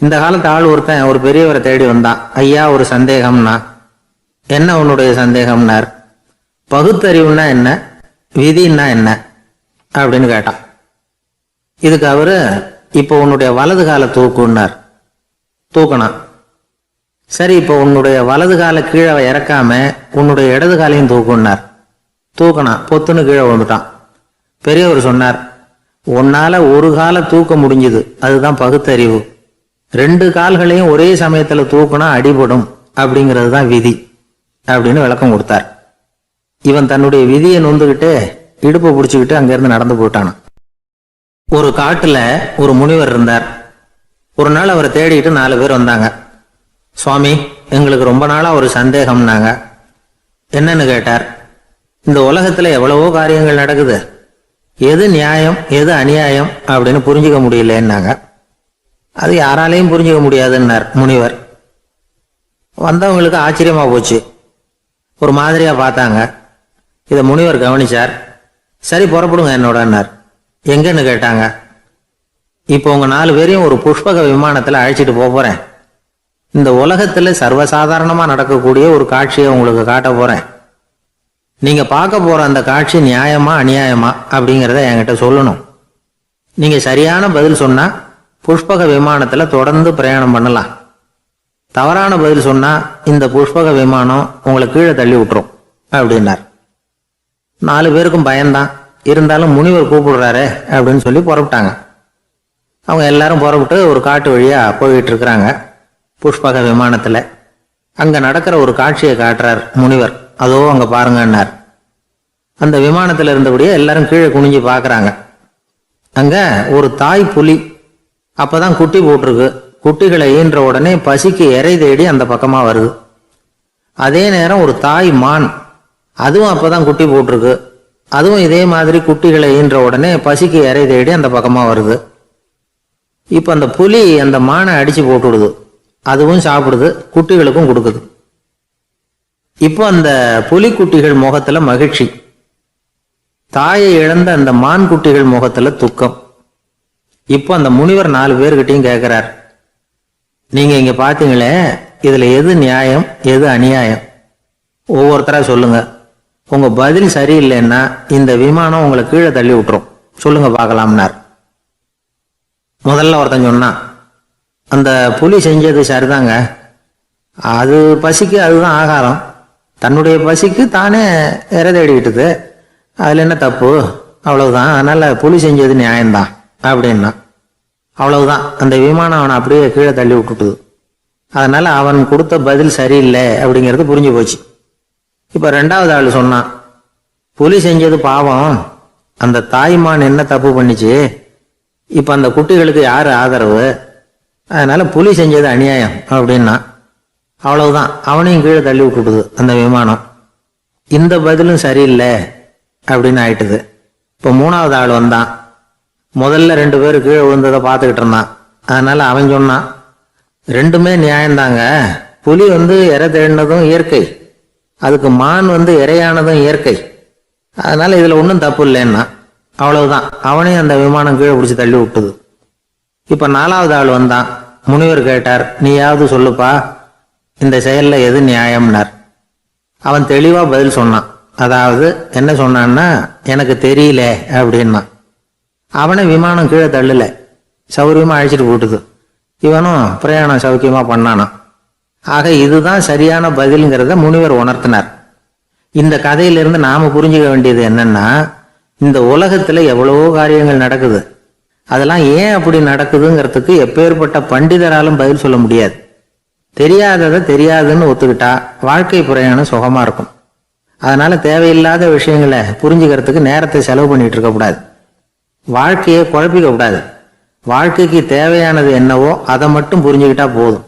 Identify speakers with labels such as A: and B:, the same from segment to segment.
A: இந்த காலத்து ஆள் ஒருத்தன் ஒரு பெரியவரை தேடி வந்தான். ஐயா, ஒரு சந்தேகம்னா. என்ன உன்னுடைய சந்தேகம்னார். பகுத்தறிவுன்னா என்ன, விதின்னா என்ன அப்படின்னு கேட்டான். இதுக்கு அவரு, இப்போ உன்னுடைய வலது காலை தூக்குன்னார். தூக்கணும். சரி, இப்போ உன்னுடைய வலது காலை கீழே இறக்காம உன்னுடைய இடது காலையும் தூக்குன்னார். தூக்கணும். பொத்துன்னு கீழே விழுந்துட்டான். பெரியவர் சொன்னார், உன்னால ஒரு காலை தூக்க முடிஞ்சுது, அதுதான் பகுத்தறிவு. 2 கால்களையும் ஒரே சமயத்துல தூக்குனா அடிபடும், அப்படிங்கிறது தான் விதி அப்படின்னு விளக்கம் கொடுத்தார். இவன் தன்னுடைய விதியை நொந்துகிட்டு இடுப்பை பிடிச்சுக்கிட்டு அங்கிருந்து நடந்து போயிட்டான். ஒரு காட்டுல ஒரு முனிவர் இருந்தார். ஒரு நாள் அவரை தேடிட்டு 4 பேர் வந்தாங்க. சுவாமி, எங்களுக்கு ரொம்ப நாளா ஒரு சந்தேகம்னாங்க. என்னன்னு கேட்டார். இந்த உலகத்துல எவ்வளவோ காரியங்கள் நடக்குது, எது நியாயம் எது அநியாயம் அப்படின்னு புரிஞ்சுக்க முடியலன்னாங்க. அது யாராலையும் புரிஞ்சுக்க முடியாதுன்னார் முனிவர். வந்தவங்களுக்கு ஆச்சரியமா போச்சு. ஒரு மாதிரியா பார்த்தாங்க. இதை முனிவர் கவனிச்சார். சரி, புறப்படுங்க என்னோடன்னார். எங்கன்னு கேட்டாங்க. இப்போ உங்க 4 பேரையும் ஒரு புஷ்பக விமானத்துல அழைச்சிட்டு போறேன். இந்த உலகத்துல சர்வசாதாரணமா நடக்கக்கூடிய ஒரு காட்சியை உங்களுக்கு காட்ட போறேன். நீங்க பார்க்க போற அந்த காட்சி நியாயமா அநியாயமா அப்படிங்கிறத என்கிட்ட சொல்லணும். நீங்க சரியான பதில் சொன்னா புஷ்பக விமானத்துல தொடர்ந்து பிரயாணம் பண்ணலாம். தவறான பதில் சொன்னா இந்த புஷ்பக விமானம் உங்களை கீழே தள்ளி விட்டுரும் அப்படின்னார். 4 பேருக்கும் பயம்தான். இருந்தாலும் முனிவர் கூப்பிடுறாரு அப்படின்னு சொல்லி புறப்பட்டாங்க. அவங்க எல்லாரும் புறப்பட்டு ஒரு காட்டு வழியா போயிட்டு இருக்கிறாங்க. புஷ்பக விமானத்துல அங்க நடக்கிற ஒரு காட்சியை காட்டுறார் முனிவர். அதோ அங்க பாருங்கன்னார். அந்த விமானத்துல இருந்தபடியே எல்லாரும் கீழே குனிஞ்சு பாக்குறாங்க. அங்க ஒரு தாய் புலி அப்பதான் குட்டி போட்டிருக்கு. குட்டிகளை ஈன்ற உடனே பசிக்கு இறை தேடி அந்த பக்கமா வருது. அதே நேரம் ஒரு தாய் மான், அதுவும் அப்பதான் குட்டி போட்டிருக்கு. அதுவும் இதே மாதிரி குட்டிகளை ஈன்ற உடனே பசிக்கு இறை தேடி அந்த பக்கமா வருது. இப்ப அந்த புலி அந்த மானை அடிச்சு போட்டுடுது. அதுவும் சாப்பிடுது, குட்டிகளுக்கும் கொடுக்குது. இப்போ அந்த புலி குட்டிகள் முகத்துல மகிழ்ச்சி, தாயை இழந்த அந்த மான் குட்டிகள் முகத்துல துக்கம். இப்போ அந்த முனிவர் 4 பேர்கிட்டையும் கேட்கிறார், நீங்க இங்க பாத்தீங்களே, இதுல எது நியாயம் எது அநியாயம்? ஒவ்வொருத்தரா சொல்லுங்க. உங்க பதில் சரியில்லைன்னா இந்த விமானம் உங்களை கீழே தள்ளி விட்டுரும். சொல்லுங்க பார்க்கலாம்னார். முதல்ல ஒருத்தன் சொன்னான், அந்த புலி செஞ்சது சரிதாங்க. அது பசிக்கு அதுதான் ஆகாரம். தன்னுடைய பசிக்கு தானே இறை தேடிக்கிட்டது. அதுல என்ன தப்பு? அவ்வளவுதான். அதனால புலி செஞ்சது நியாயம்தான் அப்படின்னா. அவ்வளவுதான். அந்த விமானம் அவனை அப்படியே கீழே தள்ளி விட்டுட்டுது. அதனால அவன் கொடுத்த பதில் சரியில்லை அப்படிங்கிறது புரிஞ்சு போச்சு. இப்ப 2வது ஆள் சொன்னான், புலி செஞ்சது பாவம். அந்த தாய்மான் என்ன தப்பு பண்ணிச்சு? இப்ப அந்த குட்டிகளுக்கு யாரு ஆதரவு? அதனால புலி செஞ்சது அநியாயம் அப்படின்னா. அவ்வளவுதான். அவனையும் கீழே தள்ளி விட்டுடுது அந்த விமானம். இந்த பதிலும் சரியில்லை அப்படின்னு ஆயிட்டுது. இப்ப 3வது ஆள் வந்தான். முதல்ல 2 பேர் கீழே விழுந்ததை பார்த்துக்கிட்டு இருந்தான். அதனால அவன் சொன்னான், 2மே நியாயம்தாங்க. புலி இறை தேடினதும் இயற்கை, அதுக்கு மான் இறையானதும் இயற்கை. அதனால இதுல ஒன்றும் தப்பு இல்லைன்னா. அவ்வளவுதான். அவனையும் அந்த விமானம் கீழே பிடிச்சி தள்ளி விட்டுது. இப்ப 4வது ஆள் வந்தான். முனிவர் கேட்டார், நீயாவது சொல்லுப்பா, இந்த செயல்ல எது நியாயம்னார். அவன் தெளிவா பதில் சொன்னான். அதாவது என்ன சொன்னான்னா, எனக்கு தெரியல அப்படின்னா. அவனை விமானம் கீழே தள்ளல, சௌரியமா அழைச்சிட்டு போட்டுது. இவனும் பிரயாணம் சௌக்கியமா பண்ணானான். ஆக இதுதான் சரியான பதில்ங்கிறத முனிவர் உணர்த்தினார். இந்த கதையிலிருந்து நாம புரிஞ்சுக்க வேண்டியது என்னன்னா, இந்த உலகத்துல எவ்வளவோ காரியங்கள் நடக்குது. அதெல்லாம் ஏன் அப்படி நடக்குதுங்கிறதுக்கு எப்பேற்பட்ட பண்டிதராலும் பதில் சொல்ல முடியாது. தெரியாததை தெரியாதுன்னு ஒத்துக்கிட்டா வாழ்க்கை பிரயாணம் சுகமா இருக்கும். அதனால தேவையில்லாத விஷயங்களை புரிஞ்சுக்கிறதுக்கு நேரத்தை செலவு பண்ணிட்டு இருக்க கூடாது. வாழ்க்கையை குழப்பிக்க கூடாது. வாழ்க்கைக்கு தேவையானது என்னவோ அதை மட்டும் புரிஞ்சுக்கிட்டா போதும்.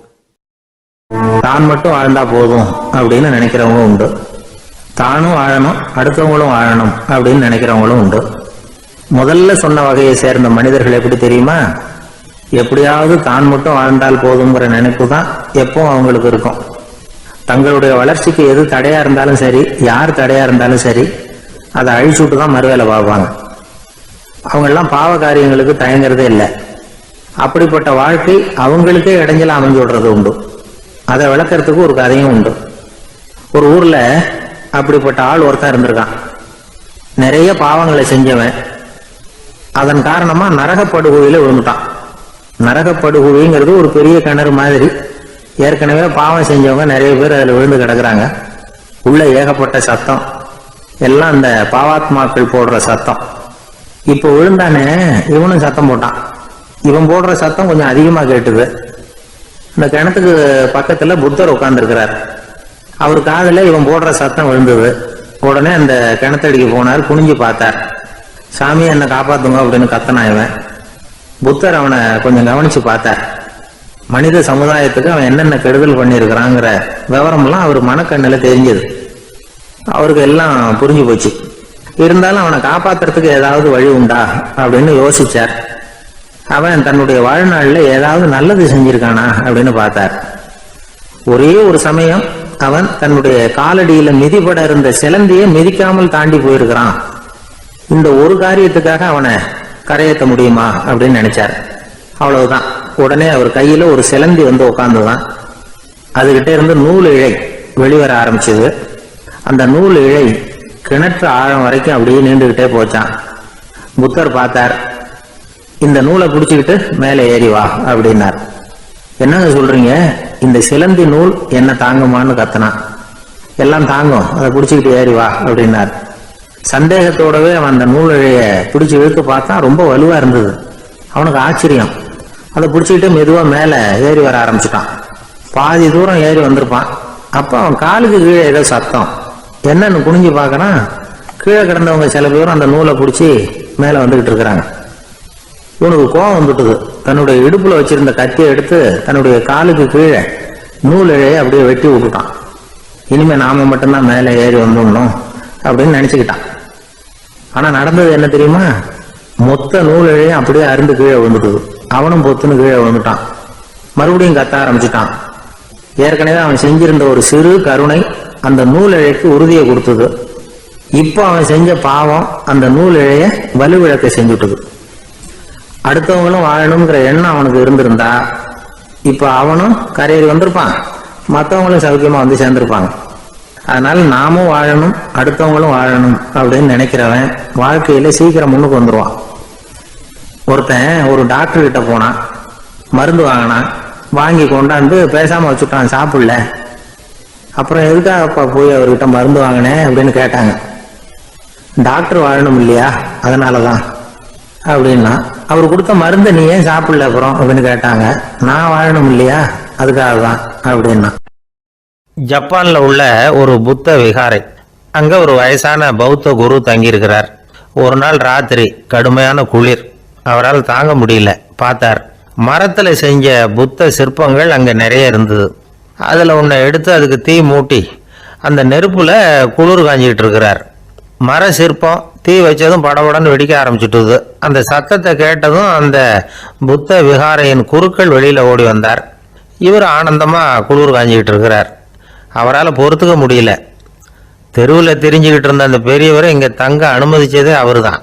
A: தான் மட்டும் வாழ்ந்தா போதும் அப்படின்னு நினைக்கிறவங்க உண்டு. தானும் வாழணும், அடுத்தவங்களும் வாழணும் அப்படின்னு நினைக்கிறவங்களும் உண்டு. முதல்ல சொன்ன வகையை சேர்ந்த மனிதர்கள் எப்படி தெரியுமா? எப்படியாவது தான் மட்டும் வாழ்ந்தால் போதுங்கிற நினைப்பு தான் எப்போ அவங்களுக்கு இருக்கும். தங்களுடைய வளர்ச்சிக்கு எது தடையா இருந்தாலும் சரி, யார் தடையா இருந்தாலும் சரி, அதை அழிச்சுட்டு தான் மறுவேலை பார்ப்பாங்க. அவங்க எல்லாம் பாவ காரியங்களுக்கு தயங்குறதே இல்லை. அப்படிப்பட்ட வாழ்க்கை அவங்களுக்கே இடைஞ்சல அமைஞ்சு விடுறது உண்டு. அதை விளக்கறதுக்கு ஒரு கதையும் உண்டு. ஒரு ஊர்ல அப்படிப்பட்ட ஆள் ஒருத்தன் இருந்திருக்கான். நிறைய பாவங்களை செஞ்சவன். அதன் காரணமா நரகப்படுகொழியில விழுந்துட்டான். நரகப்படுகொழிங்கிறது ஒரு பெரிய கிணறு மாதிரி. ஏற்கனவே பாவம் செஞ்சவங்க நிறைய பேர் அதுல விழுந்து கிடக்குறாங்க. உள்ள ஏகப்பட்ட சத்தம், எல்லாம் அந்த பாவாத்மாக்கள் போடுற சத்தம். இப்போ விழுந்தானே இவனும் சத்தம் போட்டான். இவன் போடுற சத்தம் கொஞ்சம் அதிகமா கேட்டுது. இந்த கிணத்துக்கு பக்கத்துல புத்தர் உட்கார்ந்துருக்கிறார். அவர் காதுல இவன் போடுற சத்தம் விழுந்தது. உடனே அந்த கிணத்தடிக்கு போனார். குனிஞ்சு பார்த்தார். சாமி என்னை காப்பாத்துங்க அப்படின்னு கத்தனா இவன். புத்தர் அவனை கொஞ்சம் கவனிச்சு பார்த்தார். மனித சமுதாயத்துக்கு அவன் என்னென்ன கெடுதல் பண்ணியிருக்கிறாங்கிற விவரம்லாம் அவர் மனக்கண்ணில் தெரிஞ்சது. அவருக்கு எல்லாம் புரிஞ்சு போச்சு. இருந்தாலும் அவனை காப்பாத்துறதுக்கு ஏதாவது வழி உண்டா அப்படின்னு யோசிச்சார். அவன் தன்னுடைய வாழ்நாளில் ஏதாவது நல்லது செஞ்சிருக்கானா அப்படின்னு பார்த்தார். ஒரே ஒரு சமயம் அவன் தன்னுடைய காலடியில மிதிபட இருந்த சிலந்தியை மிதிக்காமல் தாண்டி போயிருக்கிறான். இந்த ஒரு காரியத்துக்காக அவனை கரையேற்ற முடியுமா அப்படின்னு நினைச்சார். அவ்வளவுதான். உடனே அவர் கையில ஒரு சிலந்தி வந்து உட்கார்ந்துதான். அதுகிட்ட இருந்து நூல் இழை வெளிவர ஆரம்பிச்சது. அந்த நூல் இழை கிணற்று ஆழம் வரைக்கும் அப்படியே நீண்டுகிட்டே போச்சான். புத்தர் பார்த்தார். இந்த நூலை பிடிச்சுக்கிட்டு மேலே ஏறி வா அப்படின்னார். என்னங்க சொல்றீங்க, இந்த சிலந்தி நூல் என்ன தாங்குமான்னு கத்தனான். எல்லாம் தாங்கும், அதை பிடிச்சுக்கிட்டு ஏறி வா அப்படின்னார். சந்தேகத்தோடவே அவன் அந்த நூல் இழைய பிடிச்சி இழுத்து பார்த்தா ரொம்ப வலுவா இருந்தது. அவனுக்கு ஆச்சரியம். அதை பிடிச்சிக்கிட்டு மெதுவா மேல ஏறி வர ஆரம்பிச்சுட்டான். பாதி தூரம் ஏறி வந்திருப்பான். அப்ப அவன் காலுக்கு கீழே ஏதோ சத்தம். என்னன்னு குனிஞ்சு பார்க்கறான். கீழே கிடந்தவங்க சில பேரும் அந்த நூலை பிடிச்சி மேல வந்துகிட்டு இருக்கிறாங்க. இவனுக்கு கோபம் வந்துட்டுது. தன்னுடைய இடுப்புல வச்சிருந்த கத்தியை எடுத்து தன்னுடைய காலுக்கு கீழே நூல் இழையை அப்படியே வெட்டி விட்டுட்டான். இனிமே நாம மட்டும்தான் மேலே ஏறி வந்துடணும் அப்படின்னு நினைச்சுக்கிட்டான். ஆனா நடந்தது என்ன தெரியுமா? மொத்த நூல் இழையும் அப்படியே அருந்து கீழே விழுந்துட்டுது. அவனும் பொத்துன்னு கீழே விழுந்துட்டான். மறுபடியும் கத்த ஆரம்பிச்சுட்டான். ஏற்கனவே அவன் செஞ்சிருந்த ஒரு சிறு கருணை அந்த நூல் இழைக்கு உறுதியை கொடுத்தது. இப்போ அவன் செஞ்ச பாவம் அந்த நூல் இழைய வலுவிழக்க செஞ்சுட்டுது. அடுத்தவங்களும் வாழணுங்கிற எண்ணம் அவனுக்கு இருந்திருந்தா இப்ப அவனும் கரையேறி வந்திருப்பான், மற்றவங்களும் சௌக்கியமா வந்து சேர்ந்திருப்பாங்க. அதனால நாமும் வாழணும், அடுத்தவங்களும் வாழணும் அப்படின்னு நினைக்கிறவன் வாழ்க்கையில சீக்கிரம் முன்னுக்கு வந்துருவான். ஒருத்தன் ஒரு டாக்டர் கிட்ட போனான், மருந்து வாங்கினான். வாங்கி கொண்டாந்து பேசாம வச்சுட்டான், சாப்பிடல. அப்புறம் எதுக்காகப்பா போய் அவர்கிட்ட மருந்து வாங்கினேன் அப்படின்னு கேட்டாங்க. டாக்டர் வாழணும் இல்லையா, அதனாலதான் அப்படின்னா. அவர் கொடுத்த மருந்து நீ ஏன் சாப்பிடல அப்புறம் அப்படின்னு கேட்டாங்க. நான் வாழணும் இல்லையா, அதுக்காக தான் அப்படின்னா. ஜப்பான்ல உள்ள ஒரு புத்த விகாரை, அங்க ஒரு வயசான பௌத்த குரு தங்கியிருக்கிறார். ஒரு நாள் ராத்திரி கடுமையான குளிர், அவரால் தாங்க முடியல. பார்த்தார், மரத்துல செஞ்ச புத்த சிற்பங்கள் அங்க நிறைய இருந்தது. அதுல ஒன்றை எடுத்து அதுக்கு தீ மூட்டி அந்த நெருப்புல குளிர் காஞ்சிட்டு இருக்கிறார். மர சிற்பம் தீ வச்சதும் படபடன்னு வெடிக்க ஆரம்பிச்சுட்டுது. அந்த சத்தத்தை கேட்டதும் அந்த புத்த விகாரையின் குருக்கள் வெளியில ஓடி வந்தார். இவர் ஆனந்தமா குளிர் காஞ்சிக்கிட்டு இருக்கிறார். அவரால் பொறுத்துக்க முடியல. தெருவில் தெரிஞ்சுக்கிட்டு இருந்த அந்த பெரியவரை இங்க தங்க அனுமதிச்சதே அவரு தான்.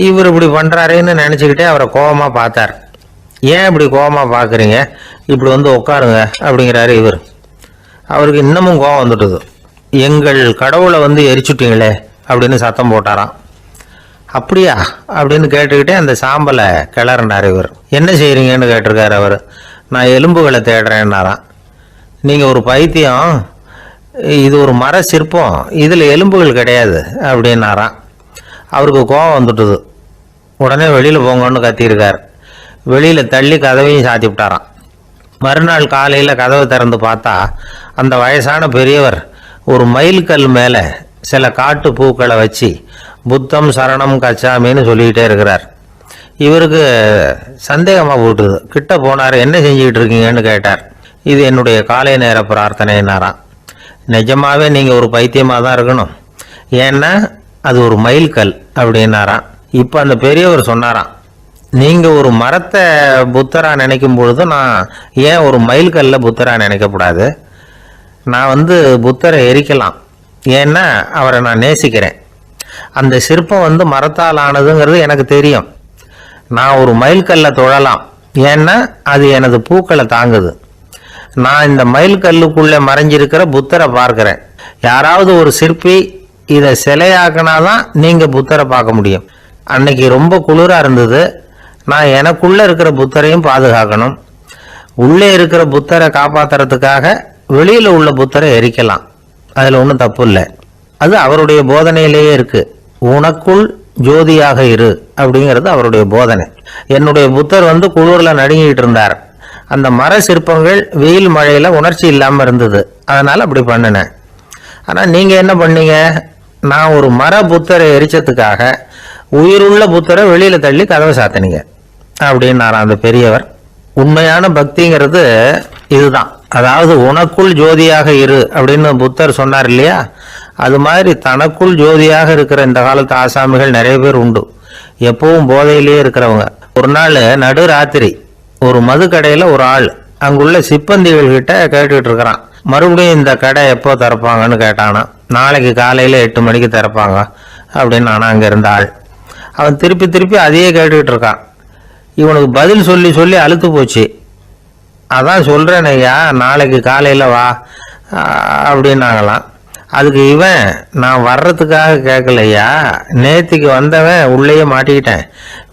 A: இவர் இப்படி பண்றாருன்னு நினைச்சுக்கிட்டே அவரை கோபமா பார்த்தார். ஏன் இப்படி கோபமா பாக்குறீங்க, இப்படி வந்து உட்காருங்க அப்படிங்கிறாரு இவர். அவருக்கு இன்னமும் கோபம் வந்துட்டுது. எங்கள் கடவுளை வந்து எரிச்சுட்டீங்களே அப்படின்னு சத்தம் போட்டாராம். அப்படியா அப்படின்னு கேட்டுக்கிட்டே அந்த சாம்பலை கிளறினார் இவர். என்ன செய்யறீங்கன்னு கேட்டிருக்காரு அவர். நான் எலும்புகளை தேடுறேன்னாராம். நீங்க ஒரு பைத்தியம், இது ஒரு மர சிற்பம், இதுல எலும்புகள் கிடையாது அப்படின்னாராம். அவருக்கு கோபம் வந்துட்டுது. உடனே வெளியில போங்கன்னு கத்தியிருக்கார். வெளியில தள்ளி கதவையும் சாத்தி விட்டாராம். மறுநாள் காலையில கதவை திறந்து பார்த்தா அந்த வயசான பெரியவர் ஒரு மைல்கல் மேல சில காட்டு பூக்களை வச்சு புத்தம் சரணம் கச்சாமின்னு சொல்லிக்கிட்டே இருக்கிறார். இவருக்கு சந்தேகமா போட்டுது. கிட்ட போனார். என்ன செஞ்சுக்கிட்டு இருக்கீங்கன்னு கேட்டார். இது என்னுடைய காலை நேர பிரார்த்தனைனாராம். நிஜமாவே நீங்க ஒரு பைத்தியமா தான் இருக்கணும், ஏன்னா அது ஒரு மைல்கல் அப்படின்னாராம். இப்ப அந்த பெரியவர் சொன்னாராம், நீங்க ஒரு மரத்தை புத்தரா நினைக்கும் பொழுது நான் ஏன் ஒரு மைல்கல்ல புத்தரா நினைக்கக்கூடாது? நான் வந்து புத்தரை எரிக்கலாம், ஏன்னா அவரை நான் நேசிக்கிறேன். அந்த சிற்பம் வந்து மரத்தால் ஆனதுங்கிறது எனக்கு தெரியும். நான் ஒரு மைல்கல்ல தொழலாம், ஏன்னா அது எனது பூக்களை தாங்குது. நான் இந்த மயில் கல்லுக்குள்ளே மறைஞ்சிருக்கிற புத்தரை பார்க்கிறேன். யாராவது ஒரு சிற்பி இதை சிலையாக்கினாதான் நீங்க புத்தரை பார்க்க முடியும். அன்னைக்கு ரொம்ப குளிரா இருந்தது. நான் எனக்குள்ள இருக்கிற புத்தரையும் பாதுகாக்கணும். உள்ளே இருக்கிற புத்தரை காப்பாத்துறதுக்காக வெளியில உள்ள புத்தரை எரிக்கலாம். அதுல ஒன்றும் தப்பு இல்லை. அது அவருடைய போதனையிலேயே இருக்கு. உனக்குள் ஜோதியாக இரு அப்படிங்கிறது அவருடைய போதனை. என்னுடைய புத்தர் குளிர்ல நடுங்கிட்டு இருந்தார். அந்த மர சிற்பங்கள் வெயில் மழையில உணர்ச்சி இல்லாம இருந்தது. அதனால அப்படி பண்ணினேன். ஆனா நீங்க என்ன பண்ணீங்க? நான் ஒரு மர புத்தரை எரிச்சதுக்காக உயிருள்ள புத்தரை வெளியில தள்ளி கதவை சாத்தினீங்க அப்படின்னாராம் அந்த பெரியவர். உண்மையான பக்திங்கிறது இதுதான். அதாவது உனக்குள் ஜோதியாக இரு அப்படின்னு புத்தர் சொன்னார் இல்லையா? அது மாதிரி தனக்குள் ஜோதியாக இருக்கிற இந்த காலத்து ஆசாமிகள் நிறைய பேர் உண்டு. எப்பவும் போதையிலேயே இருக்கிறவங்க. ஒரு நாள் நடு ராத்திரி ஒரு மது கடையில ஒரு ஆள் அங்குள்ள சிப்பந்திகள் கிட்ட கேட்டுட்டு இருக்கிறான். மறுபடியும் இந்த கடை எப்போ திறப்பாங்கன்னு கேட்டானா. நாளைக்கு காலையில 8 மணிக்கு திறப்பாங்க அப்படின்னு நானா அங்க இருந்த ஆள். அவன் திருப்பி திருப்பி அதையே கேட்டுக்கிட்டு இருக்கான். இவனுக்கு பதில் சொல்லி சொல்லி அழுத்து போச்சு. அதான் சொல்றேன் ஐயா, நாளைக்கு காலையில வா அப்படின்னாங்களாம். அதுக்கு இவன், நான் வர்றதுக்காக கேட்கலையா, நேத்திக்கு வந்தவன் உள்ளேயே மாட்டிக்கிட்டேன்,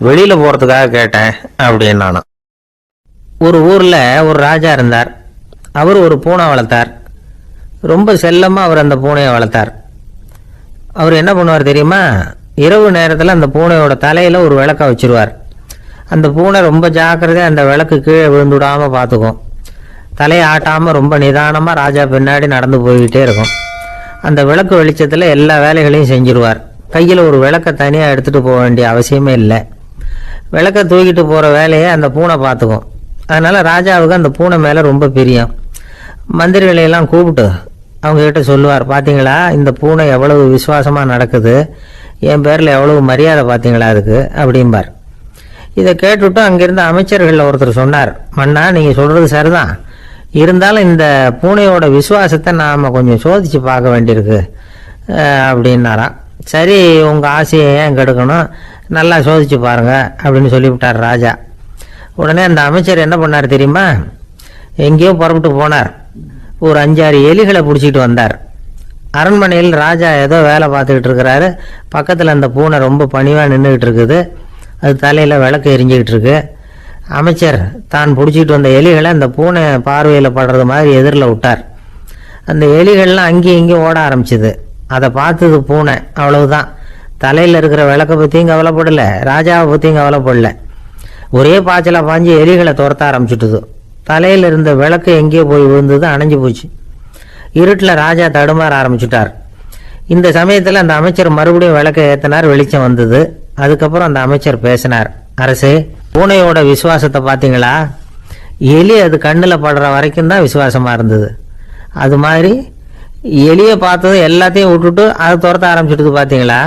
A: வெளியில போறதுக்காக கேட்டேன் அப்படின்னானா. ஒரு ஊர்ல ஒரு ராஜா இருந்தார். அவர் ஒரு பூனை வளர்த்தார். ரொம்ப செல்லமா அவர் அந்த பூனையை வளர்த்தார். அவர் என்ன பண்ணுவார் தெரியுமா? இரவு நேரத்தில் அந்த பூனையோட தலையில ஒரு விளக்க வச்சிருவார். அந்த பூனை ரொம்ப ஜாக்கிரதையா அந்த விளக்கு கீழே விழுந்துடாம பார்த்துக்கும். தலையை ஆட்டாம ரொம்ப நிதானமா ராஜா பின்னாடி நடந்து போய்கிட்டே இருக்கும். அந்த விளக்கு வெளிச்சத்துல எல்லா வேலைகளையும் செஞ்சிருவார். கையில ஒரு விளக்க தனியா எடுத்துட்டு போக வேண்டிய அவசியமே இல்லை. விளக்க தூக்கிட்டு போற வேலையை அந்த பூனை பார்த்துக்கும். அதனால ராஜாவுக்கு அந்த பூனை மேல ரொம்ப பிரியம். மந்திரிகளையெல்லாம் கூப்பிட்டு அவங்க கிட்ட சொல்லுவார், பாத்தீங்களா இந்த பூனை எவ்வளவு விசுவாசமா நடக்குது, என் பேர்ல எவ்வளவு மரியாதை பாத்தீங்களா அதுக்கு அப்படிம்பார். இதை கேட்டுவிட்டு அங்கிருந்த அமைச்சர்கள் ஒருத்தர் சொன்னார், மன்னா நீங்க சொல்றது சரிதான், இருந்தாலும் இந்த பூனையோட விசுவாசத்தை நாம கொஞ்சம் சோதிச்சு பார்க்க வேண்டியிருக்கு அப்படின்னாராம். சரி, உங்க ஆசையை ஏன் கெடுக்கணும், நல்லா சோதிச்சு பாருங்க அப்படின்னு சொல்லிவிட்டார் ராஜா. உடனே அந்த அமைச்சர் என்ன பண்ணார் தெரியுமா? எங்கேயோ புறப்பட்டு போனார். ஒரு 5-6 எலிகளை பிடிச்சிட்டு வந்தார். அரண்மனையில் ராஜா ஏதோ வேலை பார்த்துக்கிட்டு இருக்கிறாரு. பக்கத்தில் அந்த பூனை ரொம்ப பணிவாக நின்றுக்கிட்டு இருக்குது. அது தலையில் விளக்கு எரிஞ்சிக்கிட்டு இருக்கு. அமைச்சர் தான் பிடிச்சிட்டு வந்த எலிகளை அந்த பூனை பார்வையில் படுறது மாதிரி எதிரில் விட்டார். அந்த எலிகள்லாம் அங்கேயும் இங்கேயும் ஓட ஆரம்பிச்சுது. அதை பார்த்தது பூனை. அவ்வளவுதான். தலையில் இருக்கிற விளக்கை பற்றியும் கவலைப்படலை, ராஜாவை பற்றியும் கவலைப்படல. ஒரே பாய்ச்சலாக பாஞ்சு எலிகளை துரத்த ஆரம்பிச்சுட்டுது. தலையில் இருந்த விளக்கு எங்கேயோ போய் விழுந்தது, அணைஞ்சு போச்சு. இருட்டில் ராஜா தடுமாற ஆரம்பிச்சுட்டார். இந்த சமயத்தில் அந்த அமைச்சர் மறுபடியும் விளக்கை ஏற்றினார். வெளிச்சம் வந்தது. அதுக்கப்புறம் அந்த அமைச்சர் பேசினார், அரசே, பூனையோட விசுவாசத்தை பார்த்தீங்களா? எலி அது கண்ணில் படுற வரைக்கும் தான் விசுவாசமா இருந்தது. அது மாதிரி எலியை பார்த்தது எல்லாத்தையும் விட்டுட்டு அதை துரத்த ஆரம்பிச்சுட்டு பார்த்தீங்களா?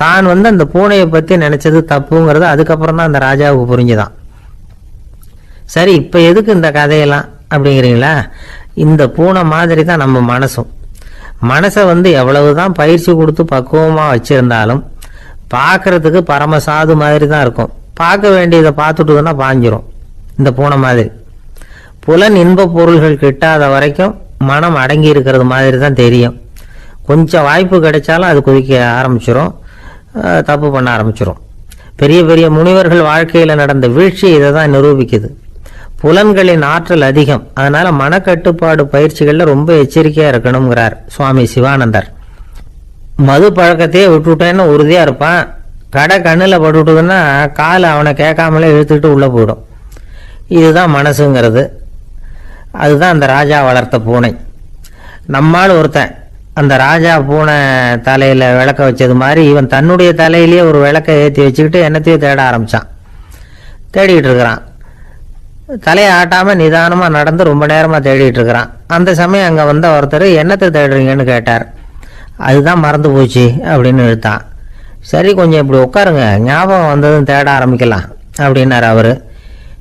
A: தான் அந்த பூனையை பற்றி நினைச்சது தப்புங்கிறது அதுக்கப்புறம் தான் அந்த ராஜாவுக்கு புரிஞ்சுதான். சரி, இப்போ எதுக்கு இந்த கதையெல்லாம் அப்படிங்கிறீங்களா? இந்த பூனை மாதிரி தான் நம்ம மனசும். மனசை எவ்வளவுதான் பயிற்சி கொடுத்து பக்குவமாக வச்சிருந்தாலும் பார்க்கறதுக்கு பரமசாது மாதிரி தான் இருக்கும். பார்க்க வேண்டியதை பார்த்துட்டுதுன்னா பாஞ்சிரும். இந்த பூனை மாதிரி புலன் இன்ப பொருள்கள் கிட்டாத வரைக்கும் மனம் அடங்கி இருக்கிறது மாதிரி தான் தெரியும். கொஞ்சம் வாய்ப்பு கிடைச்சாலும் அது குதிக்க ஆரம்பிச்சிடும், தப்பு பண்ண ஆரம்பிச்சிடும். பெரிய பெரிய முனிவர்கள் வாழ்க்கையில் நடந்த வீழ்ச்சி இதை தான் நிரூபிக்குது. புலன்களின் ஆற்றல் அதிகம். அதனால மனக்கட்டுப்பாடு பயிற்சிகளில் ரொம்ப எச்சரிக்கையாக இருக்கணுங்கிறார் சுவாமி சிவானந்தர். மது பழக்கத்தையே விட்டுவிட்டேன்னு உறுதியாக இருப்பான். கடை கண்ணில் பட்டுவிட்டதுன்னா கால் அவனை கேட்காமலே இழுத்துக்கிட்டு உள்ளே போயிடும். இதுதான் மனசுங்கிறது. அதுதான் அந்த ராஜா வளர்த்த பூனை. நம்மால் ஒருத்தன் அந்த ராஜா பூனை தலையில் விளக்க வச்சது மாதிரி இவன் தன்னுடைய தலையிலேயே ஒரு விளக்கை ஏற்றி வச்சுக்கிட்டு என்னத்தையும் தேட ஆரம்பித்தான். தேடிக்கிட்டு இருக்கிறான். தலையை ஆட்டாமல் நிதானமாக நடந்து ரொம்ப நேரமாக தேடிட்டு இருக்கிறான். அந்த சமயம் அங்கே வந்த ஒருத்தர், என்னத்தை தேடுறீங்கன்னு கேட்டார். அதுதான் மறந்து போச்சு அப்படின்னு இழுத்தான். சரி, கொஞ்சம் இப்படி உட்காருங்க, ஞாபகம் வந்ததும் தேட ஆரம்பிக்கலாம் அப்படின்னார் அவர்.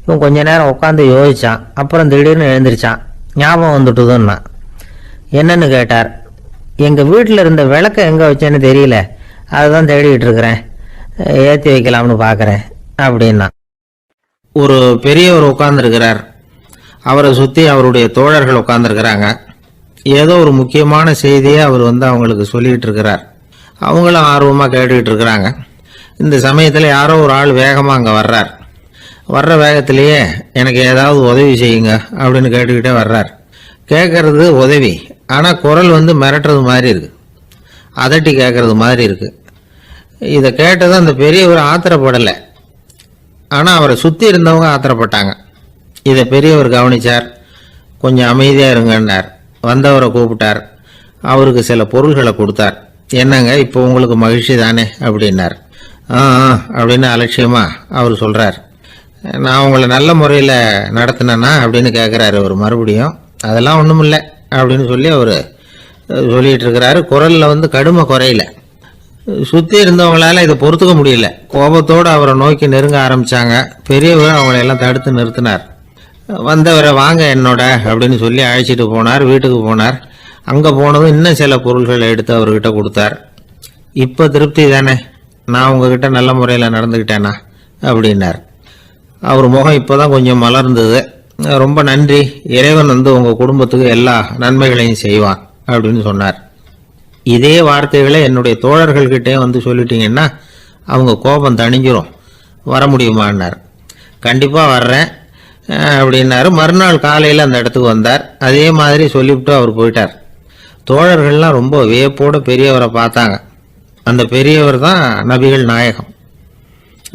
A: இவன் கொஞ்ச நேரம் உட்காந்து யோசிச்சான். அப்புறம் திடீர்னு எழுந்திரிச்சான். ஞாபகம் வந்துட்டுதுன்னா. என்னன்னு கேட்டார். எங்கள் வீட்டில் இருந்த விளக்கை எங்கே வச்சேன்னு தெரியல, அதுதான் தேடிக்கிட்டு இருக்கிறேன், ஏற்றி வைக்கலாம்னு பார்க்குறேன் அப்படின்னா. ஒரு பெரியவர் உட்கார்ந்துருக்கிறார். அவரை சுற்றி அவருடைய தோழர்கள் உட்கார்ந்துருக்கிறாங்க. ஏதோ ஒரு முக்கியமான செய்தியை அவர் அவங்களுக்கு சொல்லிகிட்டு இருக்கிறார். அவங்களும் ஆர்வமாக கேட்டுக்கிட்டு இருக்கிறாங்க. இந்த சமயத்தில் யாரோ ஒரு ஆள் வேகமாக அங்கே வர்றார். வர்ற வேகத்திலேயே எனக்கு ஏதாவது உதவி செய்யுங்க அப்படின்னு கேட்டுக்கிட்டே வர்றார். கேட்கறது உதவி, ஆனால் குரல் மிரட்டுறது மாதிரி இருக்குது, அதட்டி கேட்கறது மாதிரி இருக்குது. இதை கேட்டதும் அந்த பெரியவர் ஆத்திரப்படலை, ஆனால் அவரை சுற்றி இருந்தவங்க ஆத்திரப்பட்டாங்க. இதை பெரியவர் கவனித்தார். கொஞ்சம் அமைதியாக இருங்கன்னார். வந்தவரை கூப்பிட்டார். அவருக்கு சில பொருள்களை கொடுத்தார். என்னங்க இப்போ உங்களுக்கு மகிழ்ச்சி தானே அப்படின்னார். ஆ அப்படின்னு அலட்சியமாக அவர் சொல்கிறார். நான் உங்களை நல்ல முறையில் நடத்தினேன்னா அப்படின்னு கேட்குறாரு அவர் மறுபடியும். அதெல்லாம் ஒன்றும் இல்லை அப்படின்னு சொல்லி அவர் சொல்லிகிட்டு இருக்கிறாரு. குரலில் கடுமை குறையில. சுற்றி இருந்தவங்களால இதை பொறுத்துக்க முடியல. கோபத்தோடு அவரை நோக்கி நெருங்க ஆரம்பித்தாங்க. பெரியவர் அவங்களையெல்லாம் தடுத்து நிறுத்தினார். வந்தவரை வாங்க என்னோட அப்படின்னு சொல்லி அழைச்சிட்டு போனார். வீட்டுக்கு போனார். அங்கே போனதும் இன்னும் சில பொருள்களை எடுத்து அவர்கிட்ட கொடுத்தார். இப்போ திருப்தி தானே, நான் உங்ககிட்ட நல்ல முறையில் நடந்துக்கிட்டேனா அப்படின்னார். அவர் முகம் இப்போ தான் கொஞ்சம் மலர்ந்தது. ரொம்ப நன்றி, இறைவன் உங்கள் குடும்பத்துக்கு எல்லா நன்மைகளையும் செய்வான் அப்படின்னு சொன்னார். இதே வார்த்தைகளை என்னுடைய தோழர்கள்கிட்டே சொல்லிட்டீங்கன்னா அவங்க கோபம் தணிஞ்சிரும், வர முடியுமான்னார். கண்டிப்பாக வர்றேன் அப்படின்னாரு. மறுநாள் காலையில் அந்த இடத்துக்கு வந்தார். அதே மாதிரி சொல்லிவிட்டு அவர் போயிட்டார். தோழர்கள்லாம் ரொம்ப வியப்போடு பெரியவரை பார்த்தாங்க. அந்த பெரியவர் தான் நபிகள் நாயகம்.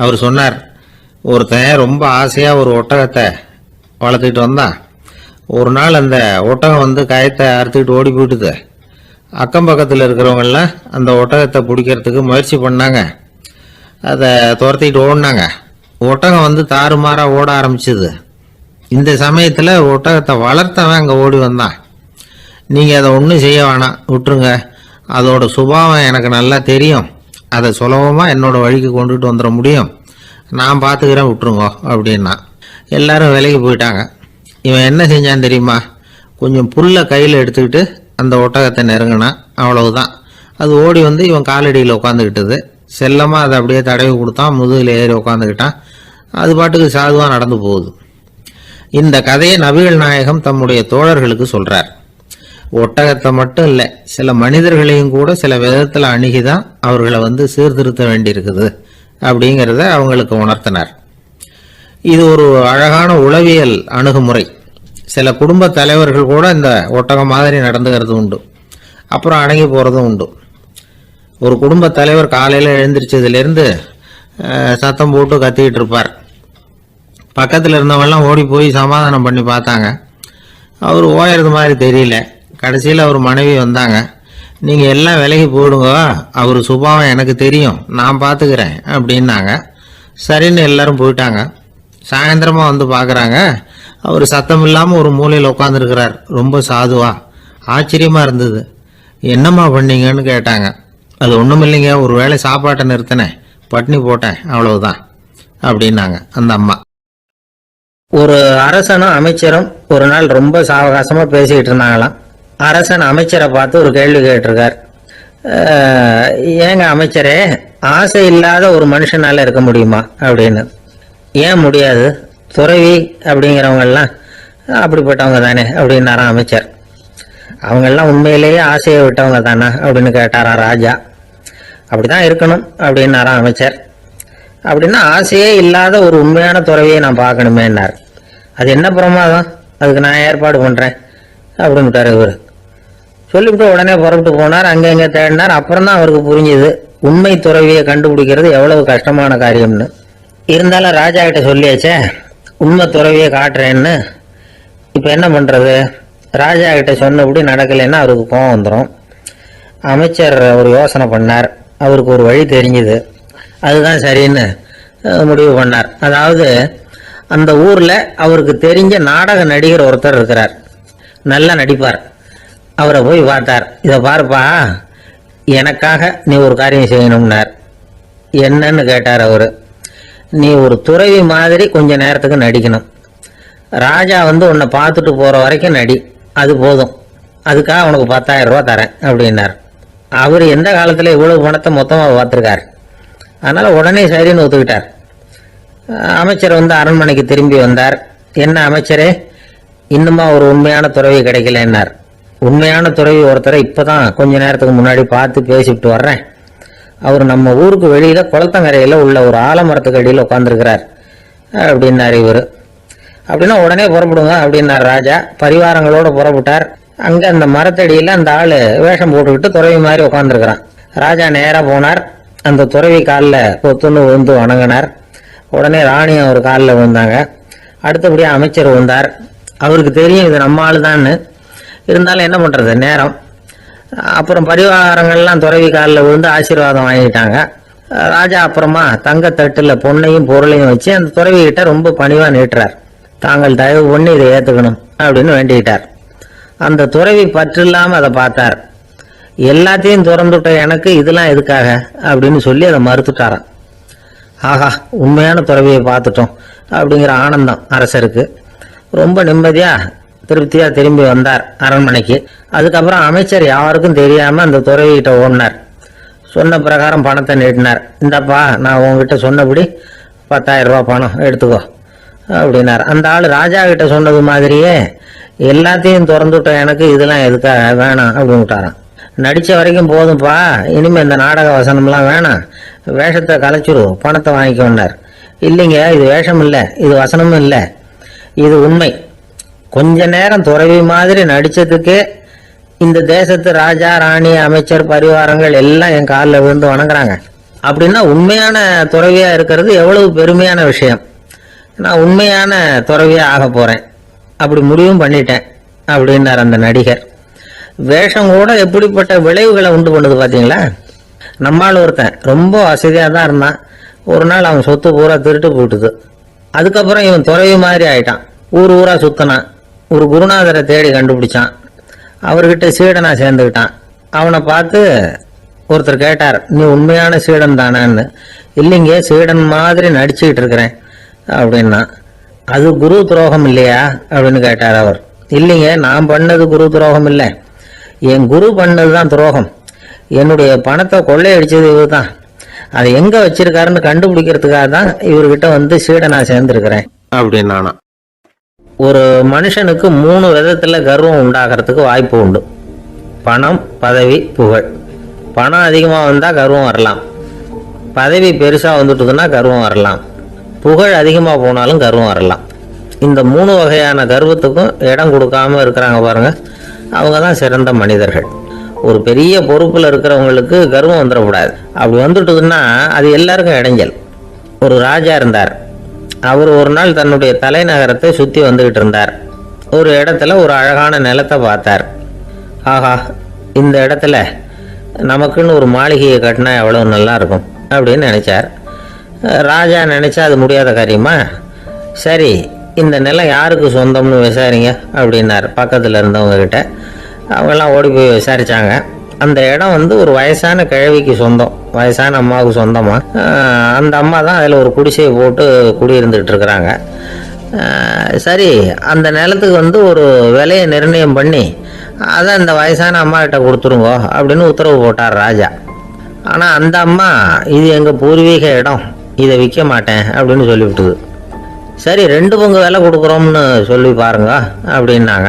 A: அவர் சொன்னார், ஒருத்தன் ரொம்ப ஆசையாக ஒரு ஒட்டகத்தை வளர்த்துக்கிட்டு வந்தான். ஒரு நாள் அந்த ஒட்டகம் கயத்தை அறுத்துக்கிட்டு ஓடி போயிட்டுது. அக்கம் பக்கத்தில் இருக்கிறவங்கெல்லாம் அந்த ஒட்டகத்தை பிடிக்கிறதுக்கு முயற்சி பண்ணாங்க. அதை துரத்திக்கிட்டு ஓடினாங்க. ஒட்டகம் தாறுமாறாக ஓட ஆரம்பிச்சுது. இந்த சமயத்தில் ஒட்டகத்தை வளர்த்தவன் அங்கே ஓடி வந்தான். நீங்கள் அதை ஒன்றும் செய்ய வேணாம், விட்டுருங்க, அதோட சுபாவம் எனக்கு நல்லா தெரியும், அதை சுலபமாக என்னோட வழிக்கு கொண்டுட்டு வந்துட முடியும், நான் பார்த்துக்கிறேன், விட்டுருங்கோ அப்படின்னா. எல்லாரும் விலைக்கு போயிட்டாங்க. இவன் என்ன செஞ்சான் தெரியுமா? கொஞ்சம் புல்லை கையில் எடுத்துக்கிட்டு அந்த ஒட்டகத்தை நெருங்கினான். அவ்வளவுதான். அது ஓடி இவன் காலடியில் உட்காந்துக்கிட்டது. செல்லமாக அதை அப்படியே தடவி கொடுத்தான். முதுகில் ஏறி உட்காந்துக்கிட்டான். அது பாட்டுக்கு சாதுவாக நடந்து போகுது. இந்த கதையை நபிகள் நாயகம் தம்முடைய தோழர்களுக்கு சொல்கிறார். ஒட்டகத்தை மட்டும் இல்லை, சில மனிதர்களையும் கூட சில விதத்தில் அணுகிதான் அவர்களை சீர்திருத்த வேண்டியிருக்குது அப்படிங்கிறத அவங்களுக்கு உணர்த்தினார். இது ஒரு அழகான உளவியல் அணுகுமுறை. சில குடும்ப தலைவர்கள் கூட இந்த ஒட்டகம் மாதிரி நடந்துக்கிறது உண்டு, அப்புறம் அடங்கி போகிறதும் உண்டு. ஒரு குடும்ப தலைவர் காலையில் எழுந்திரிச்சதுலேருந்து சத்தம் போட்டு கத்திக்கிட்டு இருப்பார். பக்கத்தில் இருந்தவங்கெல்லாம் ஓடி போய் சமாதானம் பண்ணி பார்த்தாங்க. அவர் ஓயறது மாதிரி தெரியல. கடைசியில் அவர் மனைவி வந்தாங்க. நீங்கள் எல்லாம் விலகி போயிடுங்க, அவர் சுபாவம் எனக்கு தெரியும், நான் பார்த்துக்கிறேன் அப்படின்னாங்க. சரின்னு எல்லாரும் போயிட்டாங்க. சாயந்தரமாக பார்க்குறாங்க, அவர் சத்தம் இல்லாமல் ஒரு மூலையில் உட்காந்துருக்கிறார். ரொம்ப சாதுவா. ஆச்சரியமாக இருந்தது. என்னம்மா பண்ணீங்கன்னு கேட்டாங்க. அது ஒன்றும் இல்லைங்க, ஒரு வேளை சாப்பாட்டை நிறுத்தினேன், பட்னி போட்டேன், அவ்வளவுதான் அப்படின்னாங்க அந்த அம்மா. ஒரு அரசனும் அமைச்சரும் ஒரு நாள் ரொம்ப சாவகாசமாக பேசிக்கிட்டு இருந்தாங்களாம். அரசன் அமைச்சரை பார்த்து ஒரு கேள்வி கேட்டிருக்கார். ஏங்க அமைச்சரே, ஆசை இல்லாத ஒரு மனுஷனால இருக்க முடியுமா அப்படின்னு. ஏன் முடியாது, துறவி அப்படிங்கிறவங்கெல்லாம் அப்படிப்பட்டவங்க தானே அப்படின்னாராம் அமைச்சர். அவங்கெல்லாம் உண்மையிலேயே ஆசையை விட்டவங்க தானே அப்படின்னு கேட்டாரா ராஜா. அப்படிதான் இருக்கணும் அப்படின்னாராம் அமைச்சர். அப்படின்னா ஆசையே இல்லாத ஒரு உண்மையான துறவியை நான் பார்க்கணுமேன்னார். அது என்ன பிரமாதம், அதுக்கு நான் ஏற்பாடு பண்ணுறேன் அப்படின்ட்டார் இவர். சொல்லிவிட்டு உடனே புறப்பட்டு போனார். அங்கே தேடினார். அப்புறம் தான் அவருக்கு புரிஞ்சுது உண்மை துறவியை கண்டுபிடிக்கிறது எவ்வளவு கஷ்டமான காரியம்னு. இருந்தாலும் ராஜா கிட்ட சொல்லியாச்சே, உண்மை துறவியை காட்டுறேன்னு. இப்போ என்ன பண்ணுறது? ராஜா கிட்ட சொன்னபடி நடக்கலைன்னா அவருக்கு கோவம் வந்துடும். அமைச்சர் ஒரு யோசனை பண்ணார். அவருக்கு ஒரு வழி தெரிஞ்சுது. அதுதான் சரின்னு முடிவு பண்ணார். அதாவது அந்த ஊரில் அவருக்கு தெரிஞ்ச நாடக நடிகர் ஒருத்தர் இருக்கிறார், நல்லா நடிப்பார். அவரை போய் பார்த்தார். இதை பாருப்பா, எனக்காக நீ ஒரு காரியம் செய்யணும்னார். என்னன்னு கேட்டார் அவர். நீ ஒரு துறவி மாதிரி கொஞ்ச நேரத்துக்கு நடிக்கணும். ராஜா உன்னை பார்த்துட்டு போகிற வரைக்கும் நடி, அது போதும். அதுக்காக உனக்கு 10,000 ரூபா தரேன் அப்படின்னார். அவர் எந்த காலத்தில் இவ்வளவு பணத்தை மொத்தமாக பார்த்துருக்கார். அதனால் உடனே சரின்னு ஒத்துக்கிட்டார். அமைச்சர் வந்து அரண்மனைக்கு திரும்பி வந்தார். என்ன அமைச்சரே, இன்னுமா ஒரு உண்மையான துறவி கிடைக்கலன்னார். உண்மையான துறவி ஒருத்தரை இப்பதான் கொஞ்ச நேரத்துக்கு முன்னாடி பார்த்து பேசிவிட்டு வர்றேன். அவர் நம்ம ஊருக்கு வெளியில குளத்தங்கரையில உள்ள ஒரு ஆலமரத்துக்கு அடியில் உட்காந்துருக்கிறார் அப்படின்னார் இவர். அப்படின்னா உடனே புறப்படுங்க அப்படின்னார் ராஜா. பரிவாரங்களோட புறப்பட்டார். அங்க அந்த மரத்தடியில அந்த ஆளு வேஷம் போட்டுக்கிட்டு துறவி மாதிரி உட்காந்துருக்கிறான். ராஜா நேரா போனார். அந்த துறவி காலில் கொத்துன்னு விழுந்து வணங்கினார். உடனே ராணியும் அவர் காலில் விழுந்தாங்க. அடுத்தபடியாக அமைச்சர் வந்தார். அவருக்கு தெரியும் இது நம்ம ஆளு தான்னு. இருந்தாலும் என்ன பண்றது, நேரம். அப்புறம் பரிவாரங்கள்லாம் துறவி காலில் விழுந்து ஆசீர்வாதம் வாங்கிட்டாங்க. ராஜா அப்புறமா தங்கத்தட்டுல பொண்ணையும் பொருளையும் வச்சு அந்த துறவிகிட்ட ரொம்ப பணிவா நீட்டுறார். தாங்கள் தயவு பண்ணி இதை ஏத்துக்கணும் அப்படின்னு வேண்டிக்கிட்டார். அந்த துறவி பற்று இல்லாம அதை பார்த்தார். எல்லாத்தையும் திறந்துட்ட எனக்கு இதெல்லாம் எதுக்காக அப்படின்னு சொல்லி அதை மறுத்துட்டாராம். ஆஹா, உண்மையான துறவியை பார்த்துட்டோம் அப்படிங்கிற ஆனந்தம் அரசருக்கு. ரொம்ப நிம்மதியா திருப்தியா திரும்பி வந்தார் அரண்மனைக்கு. அதுக்கப்புறம் அமைச்சர் யாருக்கும் தெரியாம அந்த துறவிகிட்ட ஓடினார். சொன்ன பிரகாரம் பணத்தை நீட்டினார். இந்தப்பா, நான் உங்ககிட்ட சொன்னபடி 10,000 ரூபாய் பணம் எடுத்துக்கோ அப்படின்னார். அந்த ஆள் ராஜா கிட்ட சொன்னது மாதிரியே எல்லாத்தையும் திறந்துட்ட எனக்கு இதெல்லாம் எதுக்காக வேணாம் அப்படின்ட்டாராம். நடிச்ச வரைக்கும் போதும்பா, இனிமே இந்த நாடக வசனம்லாம் வேணாம், வேஷத்தை கலைச்சிரு, பணத்தை வாங்கிக்கோன்னார். இல்லைங்க, இது வேஷம் இல்லை, இது வசனமும் இல்லை, இது உண்மை. கொஞ்ச நேரம் துறவி மாதிரி நடிச்சதுக்கே இந்த தேசத்து ராஜா, ராணி, அமைச்சர், பரிவாரங்கள் எல்லாம் என் காலில் விழுந்து வணங்குறாங்க. அப்படின்னா உண்மையான துறவியா இருக்கிறது எவ்வளவு பெருமையான விஷயம். நான் உண்மையான துறவியா ஆக போறேன், அப்படி முடிவும் பண்ணிட்டேன் அப்படின்னார் அந்த நடிகர். வேஷம் கூட எப்படிப்பட்ட விளைவுகளை உண்டு பண்ணுது பாத்தீங்களா. நம்மால் ஒருத்தன் ரொம்ப வசதியா தான் இருந்தான். ஒரு நாள் அவன் சொத்து பூரா திருட்டு போட்டுது. அதுக்கப்புறம் இவன் துறவி மாதிரி ஆயிட்டான். ஊர் ஊரா சுத்தினான். ஒரு குருநாதரை தேடி கண்டுபிடிச்சான். அவர்கிட்ட சீடனா சேர்ந்துக்கிட்டான். அவனை பார்த்து ஒருத்தர் கேட்டார், நீ உண்மையான சீடன் தானேன்னு. இல்லைங்க, சீடன் மாதிரி நடிச்சுக்கிட்டு இருக்கிறேன் அப்படின்னா. அது குரு துரோகம் இல்லையா அப்படின்னு கேட்டார் அவர். இல்லைங்க, நான் பண்ணது குரு துரோகம் இல்லை, என் குரு பண்ணதுதான் துரோகம். என்னுடைய பணத்தை கொள்ளையடிச்சது இவர் தான். அதை எங்க வச்சிருக்காருன்னு கண்டுபிடிக்கிறதுக்காக தான் இவர்கிட்ட வந்து சீடனா சேர்ந்திருக்கிறேன் அப்படின்னானா. ஒரு மனுஷனுக்கு 3 விதத்துல கர்வம் உண்டாகிறதுக்கு வாய்ப்பு உண்டு. பணம், பதவி, புகழ். பணம் அதிகமாக வந்தால் கர்வம் வரலாம். பதவி பெருசாக வந்துட்டுதுன்னா கர்வம் வரலாம். புகழ் அதிகமாக போனாலும் கர்வம் வரலாம். இந்த 3 வகையான கர்வத்துக்கும் இடம் கொடுக்காம இருக்கிறாங்க பாருங்க, அவங்க தான் சிறந்த மனிதர்கள். ஒரு பெரிய பொறுப்பில் இருக்கிறவங்களுக்கு கர்வம் வந்துடக்கூடாது. அப்படி வந்துட்டுதுன்னா அது எல்லாருக்கும் இடைஞ்சல். ஒரு ராஜா இருந்தார். அவர் ஒரு நாள் தன்னுடைய தலைநகரத்தை சுற்றி வந்துக்கிட்டு இருந்தார். ஒரு இடத்துல ஒரு அழகான நிலத்தை பார்த்தார். ஆஹா, இந்த இடத்துல நமக்குன்னு ஒரு மாளிகையை கட்டினா எவ்வளோ நல்லா இருக்கும் அப்படின்னு நினைச்சார். ராஜா நினைச்சா அது முடியாத காரியமா? சரி, இந்த நிலம் யாருக்கு சொந்தம்னு விசாரிங்க அப்படின்னார் பக்கத்தில் இருந்தவங்க கிட்ட. அவங்கெல்லாம் ஓடி போய் விசாரிச்சாங்க. அந்த இடம் வந்து ஒரு வயசான கிழவிக்கு சொந்தம், வயசான அம்மாவுக்கு சொந்தமா. அந்த அம்மா தான் அதில் ஒரு குடிசையை போட்டு குடியிருந்துட்டு இருக்கிறாங்க. சரி, அந்த நிலத்துக்கு வந்து ஒரு விலையை நிர்ணயம் பண்ணி அதை அந்த வயசான அம்மா கிட்ட கொடுத்துருங்க அப்படின்னு உத்தரவு போட்டார் ராஜா. ஆனால் அந்த அம்மா, இது எங்கள் பூர்வீக இடம், இதை விற்க மாட்டேன் அப்படின்னு சொல்லிவிட்டுது. சரி, 2 பங்கு விலை கொடுக்குறோம்னு சொல்லி பாருங்க அப்படின்னாங்க.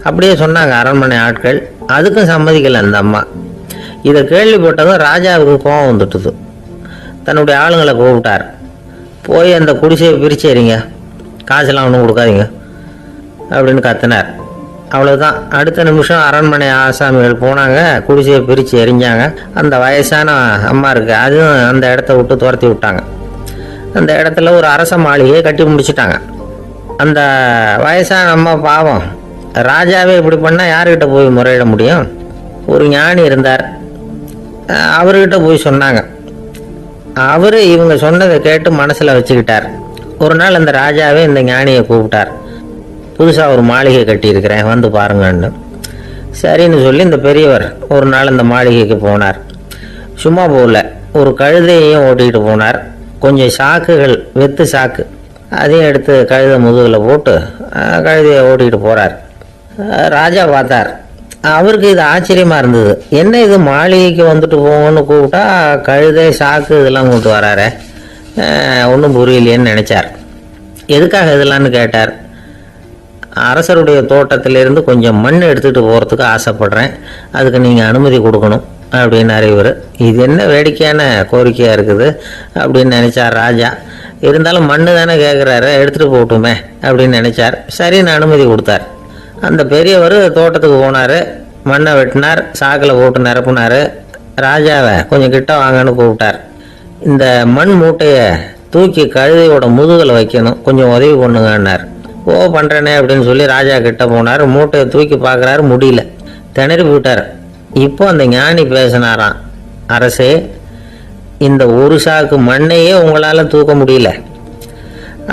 A: அப்படியே சொன்னாங்க அரண்மனை ஆட்கள். அதுக்கும் சம்மதிக்கலை அந்த அம்மா. இதை கேள்விப்பட்டதும் ராஜாவுக்கு கோபம் வந்துட்டுது. தன்னுடைய ஆளுங்களை கூப்பிட்டார். போய் அந்த குடிசையை பிரித்து எறிங்க, காசெல்லாம் ஒன்றும் கொடுக்காதீங்க அப்படின்னு கத்தினார். அவ்வளோதான். அடுத்த நிமிஷம் அரண்மனை ஆசாமிகள் போனாங்க, குடிசையை பிரித்து எரிஞ்சாங்க. அந்த வயசான அம்மா இருக்கு, அதுவும் அந்த இடத்த விட்டு துரத்தி விட்டாங்க. அந்த இடத்துல ஒரு அரச மாளிகையை கட்டி முடிச்சுட்டாங்க. அந்த வயசான அம்மா பாவம், ராஜாவே இப்படி பண்ணால் யாருக்கிட்ட போய் முறையிட முடியும்? ஒரு ஞானி இருந்தார், அவர்கிட்ட போய் சொன்னாங்க. அவர் இவங்க சொன்னதை கேட்டு மனசில் வச்சுக்கிட்டார். ஒரு நாள் அந்த ராஜாவே இந்த ஞானியை கூப்பிட்டார். புதுசாக ஒரு மாளிகை கட்டியிருக்கிறேன், வந்து பாருங்கன்னு. சரின்னு சொல்லி இந்த பெரியவர் ஒரு நாள் இந்த மாளிகைக்கு போனார். சும்மா போகல, ஒரு கழுதையையும் ஓட்டிகிட்டு போனார். கொஞ்சம் சாக்குகள், வெத்து சாக்கு, அதையும் எடுத்து கழுதை முதுகில் போட்டு கழுதையை ஓட்டிகிட்டு போகிறார். ராஜா பார்த்தார். அவருக்கு இது ஆச்சரியமாக இருந்தது. என்ன இது, மாளிகைக்கு வந்துட்டு போங்கன்னு கூப்பிட்டா கழுதை, சாக்கு இதெல்லாம் கொண்டு வராரு, ஒன்றும் புரியலையேன்னு நினச்சார். எதுக்காக இதெல்லாம்னு கேட்டார். அரசருடைய தோட்டத்திலேருந்து கொஞ்சம் மண் எடுத்துகிட்டு போகிறதுக்கு ஆசைப்பட்றேன், அதுக்கு நீங்கள் அனுமதி கொடுக்கணும் அப்படின்னாரு இவர். இது என்ன வேடிக்கையான கோரிக்கையாக இருக்குது அப்படின்னு நினச்சார் ராஜா. இருந்தாலும் மண்ணு தானே கேட்குறாரு, எடுத்துகிட்டு போகட்டுமே அப்படின்னு நினச்சார். சரின்னு அனுமதி கொடுத்தார். அந்த பெரியவர் தோட்டத்துக்கு போனார், மண்ணை வெட்டினார், சாக்கில் போட்டு நிரப்புனார். ராஜாவை கொஞ்சம் கிட்ட வாங்கன்னு கூப்பிட்டார். இந்த மண் மூட்டையை தூக்கி கழுதையோட முதுகில் வைக்கணும், கொஞ்சம் உதவி பண்ணுங்கன்னார். பண்ணுறேனே அப்படின்னு சொல்லி ராஜா கிட்ட போனார். மூட்டையை தூக்கி பார்க்குறாரு, முடியல, திணறி போட்டார். இப்போ அந்த ஞானி பேசினாராம். அரசே, இந்த ஒரு சாக்கு மண்ணையே உங்களால் தூக்க முடியல,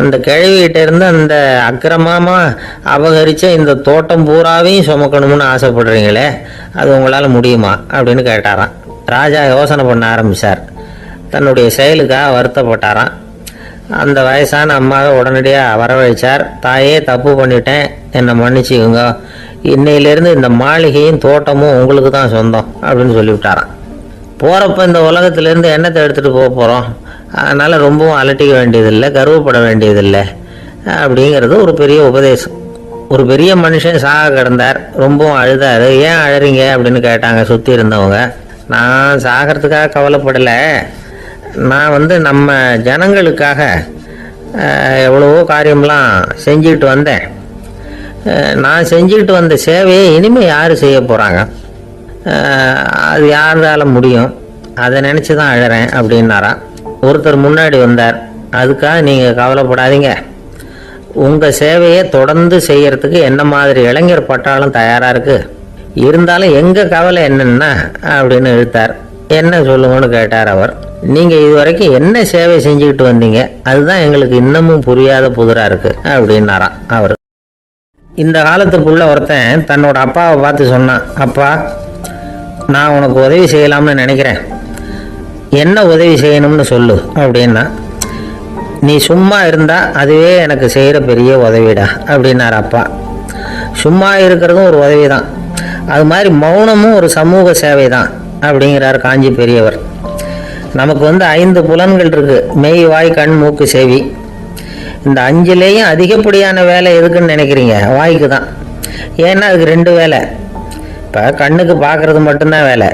A: அந்த கிழவிகிட்ட இருந்து அந்த அக்கிரமமாக அபகரித்த இந்த தோட்டம் பூராவையும் சுமக்கணும்னு ஆசைப்படுறீங்களே, அது உங்களால் முடியுமா அப்படின்னு கேட்டாராம். ராஜா யோசனை பண்ண ஆரம்பித்தார். தன்னுடைய செயலுக்காக வருத்தப்பட்டாராம். அந்த வயசான அம்மாவை உடனடியாக வரவழைச்சார். தாயே, தப்பு பண்ணிட்டேன், என்னை மன்னிச்சுக்குங்க, இன்னையிலேருந்து இந்த மாளிகையும் தோட்டமும் உங்களுக்கு தான் சொந்தம் அப்படின்னு சொல்லிவிட்டாராம். போகிறப்ப இந்த உலகத்திலேருந்து எண்ணத்தை எடுத்துகிட்டு போக போகிறோம், அதனால் ரொம்பவும் அலட்டிக்க வேண்டியதில்லை, கர்வப்பட வேண்டியதில்லை அப்படிங்கிறது ஒரு பெரிய உபதேசம். ஒரு பெரிய மனுஷன் சாக கிடந்தார், ரொம்பவும் அழுதார். ஏன் அழறீங்க அப்படின்னு கேட்டாங்க சுற்றி இருந்தவங்க. நான் சாகிறதுக்காக கவலைப்படலை, நான் நம்ம ஜனங்களுக்காக எவ்வளவோ காரியம்லாம் செஞ்சுக்கிட்டு வந்தேன். நான் செஞ்சுக்கிட்டு வந்த சேவையை இனிமேல் யார் செய்ய போகிறாங்க, அது யாரால முடியும், அதை நினச்சி தான் அழறேன் அப்படின்னாராம். ஒருத்தர் முன்னாடி வந்தார். அதுக்காக நீங்கள் கவலைப்படாதீங்க, உங்கள் சேவையை தொடர்ந்து செய்கிறதுக்கு என்ன மாதிரி இளைஞர் பட்டாலும் தயாராக இருக்குது, இருந்தாலும் எங்கள் கவலை என்னென்னா அப்படின்னு இழுத்தார். என்ன சொல்லுங்கன்னு கேட்டார் அவர். நீங்கள் இது வரைக்கும் என்ன சேவை செஞ்சுக்கிட்டு வந்தீங்க, அதுதான் எங்களுக்கு இன்னமும் புரியாத புதிராக இருக்குது அப்படின்னாராம் அவர். இந்த காலத்துக்குள்ள ஒருத்தன் தன்னோட அப்பாவை பார்த்து சொன்னான், அப்பா, நான் உனக்கு உதவி செய்யலாம்னு நினைக்கிறேன், என்ன உதவி செய்யணும்னு சொல்லு அப்படின்னா. நீ சும்மா இருந்தால் அதுவே எனக்கு செய்கிற பெரிய உதவிடா அப்படின்னார் அப்பா. சும்மா இருக்கிறதும் ஒரு உதவி தான், அது மாதிரி மௌனமும் ஒரு சமூக சேவை தான் அப்படிங்கிறார் காஞ்சி பெரியவர். நமக்கு 5 புலன்கள் இருக்குது, மெய், வாய், கண், மூக்கு, செவி. இந்த 5லேயும் அதிகப்படியான வேலை எதுக்குன்னு நினைக்கிறீங்க? வாய்க்கு தான். ஏன்னா அதுக்கு 2 வேலை. இப்போ கண்ணுக்கு பார்க்குறது மட்டும்தான் வேலை,